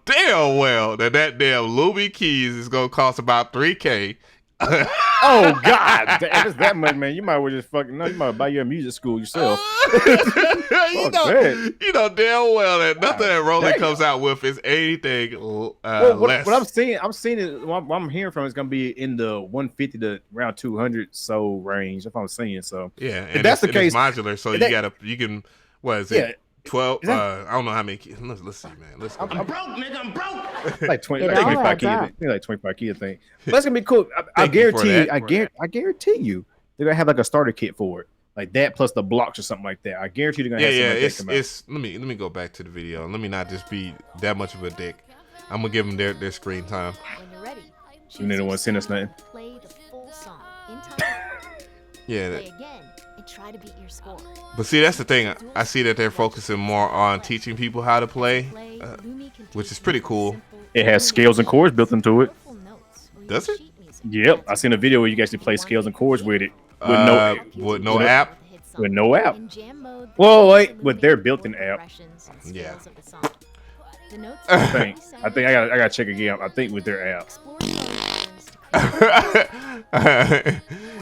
damn well that damn Luby Keys is gonna cost about $3,000. Oh God, if it's that much, man, you might well just fucking you might buy your music school yourself. you know damn well that nothing that Rolling comes out with is anything less. What I'm seeing is what I'm hearing from is gonna be in the 150 to around 200 so range. That's what I'm saying. So yeah, if that's the case, it's modular, so you can what is it? Yeah. 12. I don't know how many keys. Let's see, man. I'm broke, nigga. I'm broke. Like 20, like 25 keys. Like 25 keys, I think. But that's gonna be cool. I guarantee you, they're gonna have like a starter kit for it, like that plus the blocks or something like that. I guarantee they're gonna have something like that come out. Let me go back to the video. Let me not just be that much of a dick. I'm gonna give them their screen time. When you're ready, you didn't want to send us nothing. play the full song in time. Yeah. Play again and try to beat your score. But see, that's the thing. I see that they're focusing more on teaching people how to play, which is pretty cool. It has scales and chords built into it. Does it? Yep, I seen a video where you guys can play scales and chords with it with no app. With no app. Well, wait, with their built-in app. Yeah. I think I gotta check again. I think with their app.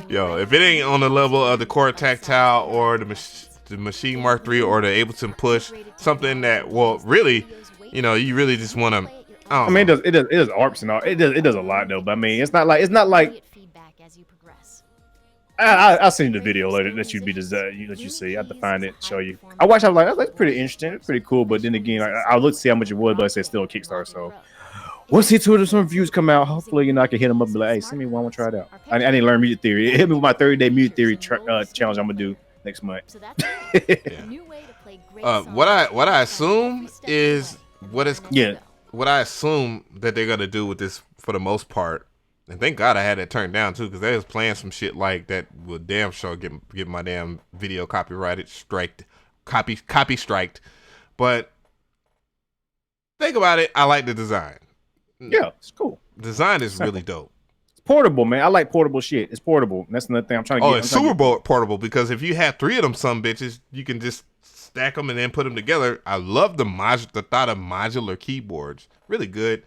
Yo, if it ain't on the level of the Core Tactile or the Machine Mark III or the Ableton Push, something that, well, really, you know, you really just want to. I mean, it does ARPs and all. It does a lot though. But I mean, it's not like. I'll send you the video later that you see. I have to find it, show you. I was like, that's pretty interesting. It's pretty cool. But then again, I looked to see how much it was, but I said still a Kickstarter. So we'll see till some reviews come out. Hopefully, you know, I can hit them up and be like, hey, send me one. I want to try it out. I need to learn music theory. It hit me with my 30-day music theory challenge I'm gonna do next month. What I assume is what I assume that they're gonna do with this for the most part. And thank God I had it turned down too, because they was playing some shit like that would damn sure get my damn video copyrighted, copy striked. But think about it, I like the design. Yeah, it's cool. Design is really dope. It's portable, man. I like portable shit. It's portable. That's another thing I'm trying to get. Oh, it's super portable because if you have 3 of them some bitches, you can just stack them and then put them together. I love the thought of modular keyboards. Really good.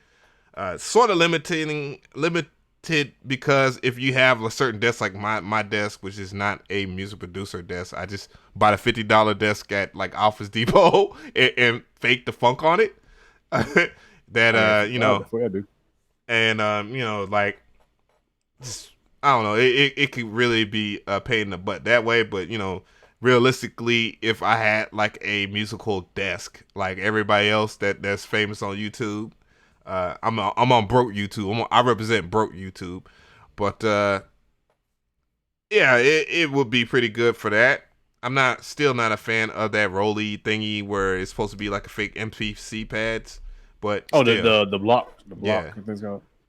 Sort of limited because if you have a certain desk like my desk, which is not a music producer desk, I just bought a $50 desk at like Office Depot and faked the funk on it. That you know, and you know, like, just, I don't know, it could really be a pain in the butt that way. But you know, realistically, if I had like a musical desk like everybody else that's famous on YouTube. I'm on broke YouTube. I represent broke YouTube, but yeah, it would be pretty good for that. I'm still not a fan of that Rolly thingy where it's supposed to be like a fake MPC pads, but the block, yeah,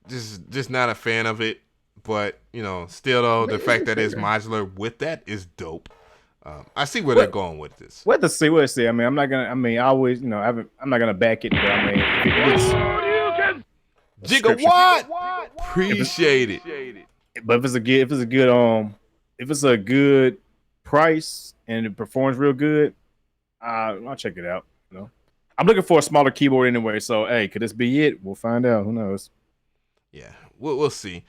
just not a fan of it. But you know, still though, the fact that it's modular with that is dope. I see where they're going with this. We'll see. I mean, I'm not gonna. I mean, I always, you know, I'm not gonna back it. But I mean, if it's Gigawatt, appreciate it. But if it's a good price and it performs real good, I'll check it out. You know, I'm looking for a smaller keyboard anyway. So hey, could this be it? We'll find out. Who knows? Yeah, we'll see.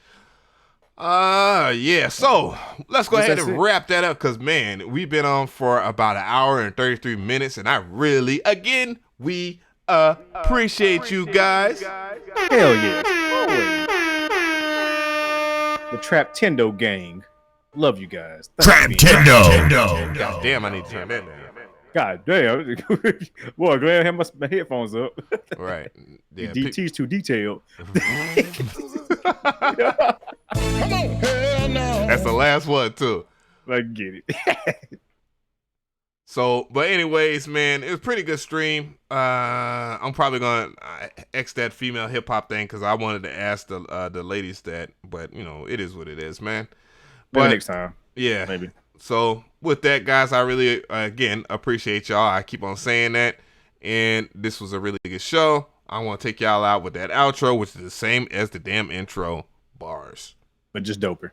Yeah, so let's go ahead and wrap that up because, man, we've been on for about 1 hour and 33 minutes, and we appreciate you guys. Hell yeah. The Traptendo gang. Love you guys. Nintendo. God damn, I need to turn that down. God damn. Boy, glad I have my headphones up. Right. Yeah, DT's too detailed. that's the last one too. I get it. So, but anyways, man, it was a pretty good stream. I'm probably gonna X that female hip hop thing because I wanted to ask the ladies that, but you know, it is what it is, man. Maybe But next time. yeah, Maybe. So with that, guys, I really again appreciate y'all. I keep on saying that, and this was a really good show. I want to take y'all out with that outro, which is the same as the damn intro bars, but just doper.